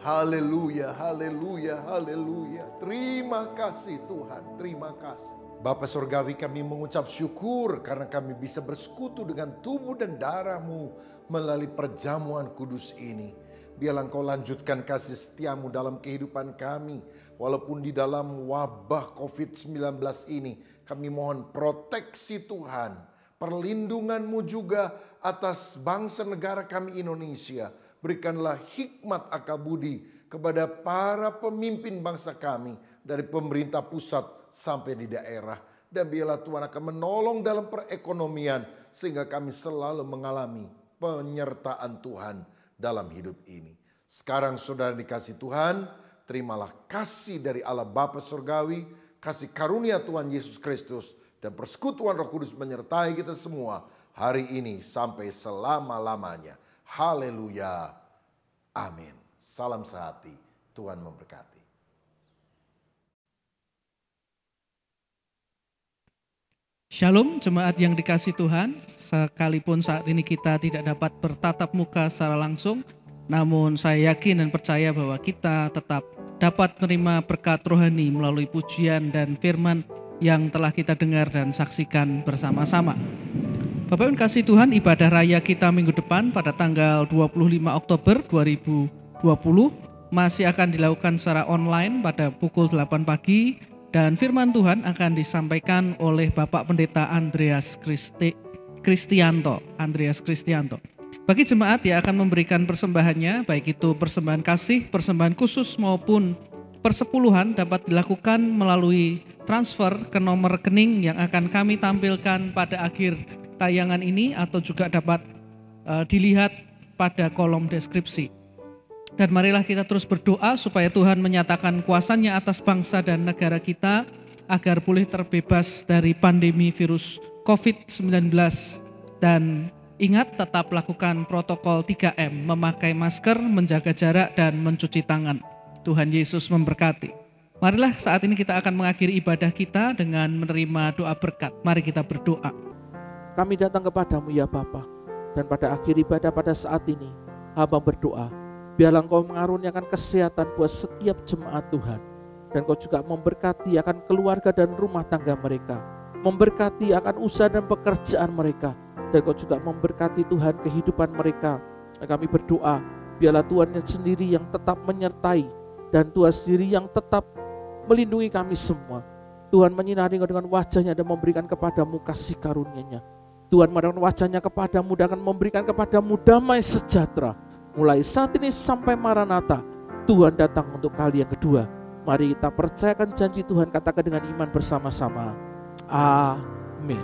Haleluya, haleluya, haleluya. Terima kasih Tuhan, terima kasih. Bapa Surgawi, kami mengucap syukur karena kami bisa bersekutu dengan tubuh dan darah-Mu melalui perjamuan kudus ini. Biarlah Engkau lanjutkan kasih setiamu dalam kehidupan kami. Walaupun di dalam wabah COVID-19 ini, kami mohon proteksi Tuhan. Perlindungan-Mu juga atas bangsa negara kami Indonesia. Berikanlah hikmat akal budi kepada para pemimpin bangsa kami. Dari pemerintah pusat sampai di daerah. Dan biarlah Tuhan akan menolong dalam perekonomian. Sehingga kami selalu mengalami penyertaan Tuhan dalam hidup ini. Sekarang saudara dikasih Tuhan, terimalah kasih dari Allah Bapa Surgawi, kasih karunia Tuhan Yesus Kristus, dan persekutuan Roh Kudus menyertai kita semua hari ini sampai selama-lamanya. Haleluya. Amin. Salam sehati. Tuhan memberkati. Shalom jemaat yang dikasih Tuhan, sekalipun saat ini kita tidak dapat bertatap muka secara langsung, namun saya yakin dan percaya bahwa kita tetap dapat menerima berkat rohani melalui pujian dan firman yang telah kita dengar dan saksikan bersama-sama. Bapak Ibu kasih Tuhan, ibadah raya kita minggu depan pada tanggal 25 Oktober 2020 masih akan dilakukan secara online pada pukul 8 pagi. Dan firman Tuhan akan disampaikan oleh Bapak Pendeta Andreas Kristianto. Bagi jemaat yang akan memberikan persembahannya, baik itu persembahan kasih, persembahan khusus maupun persepuluhan dapat dilakukan melalui transfer ke nomor rekening yang akan kami tampilkan pada akhir tayangan ini atau juga dapat dilihat pada kolom deskripsi. Dan marilah kita terus berdoa supaya Tuhan menyatakan kuasa-Nya atas bangsa dan negara kita agar boleh terbebas dari pandemi virus COVID-19. Dan ingat tetap lakukan protokol 3M, memakai masker, menjaga jarak, dan mencuci tangan. Tuhan Yesus memberkati. Marilah saat ini kita akan mengakhiri ibadah kita dengan menerima doa berkat. Mari kita berdoa. Kami datang kepadamu ya Bapa, dan pada akhir ibadah pada saat ini, hamba berdoa, biarlah Engkau mengaruniakan kesehatan buat setiap jemaat Tuhan. Dan Engkau juga memberkati akan keluarga dan rumah tangga mereka. Memberkati akan usaha dan pekerjaan mereka. Dan Engkau juga memberkati Tuhan kehidupan mereka. Dan kami berdoa, biarlah Tuhan sendiri yang tetap menyertai. Dan Tuhan sendiri yang tetap melindungi kami semua. Tuhan menyinari Engkau dengan wajah-Nya dan memberikan kepadamu kasih karunia-Nya. Tuhan memberikan wajah-Nya kepadamu dan akan memberikan kepadamu damai sejahtera. Mulai saat ini sampai Maranatha, Tuhan datang untuk kali yang kedua. Mari kita percayakan janji Tuhan, katakan dengan iman bersama-sama. Amin.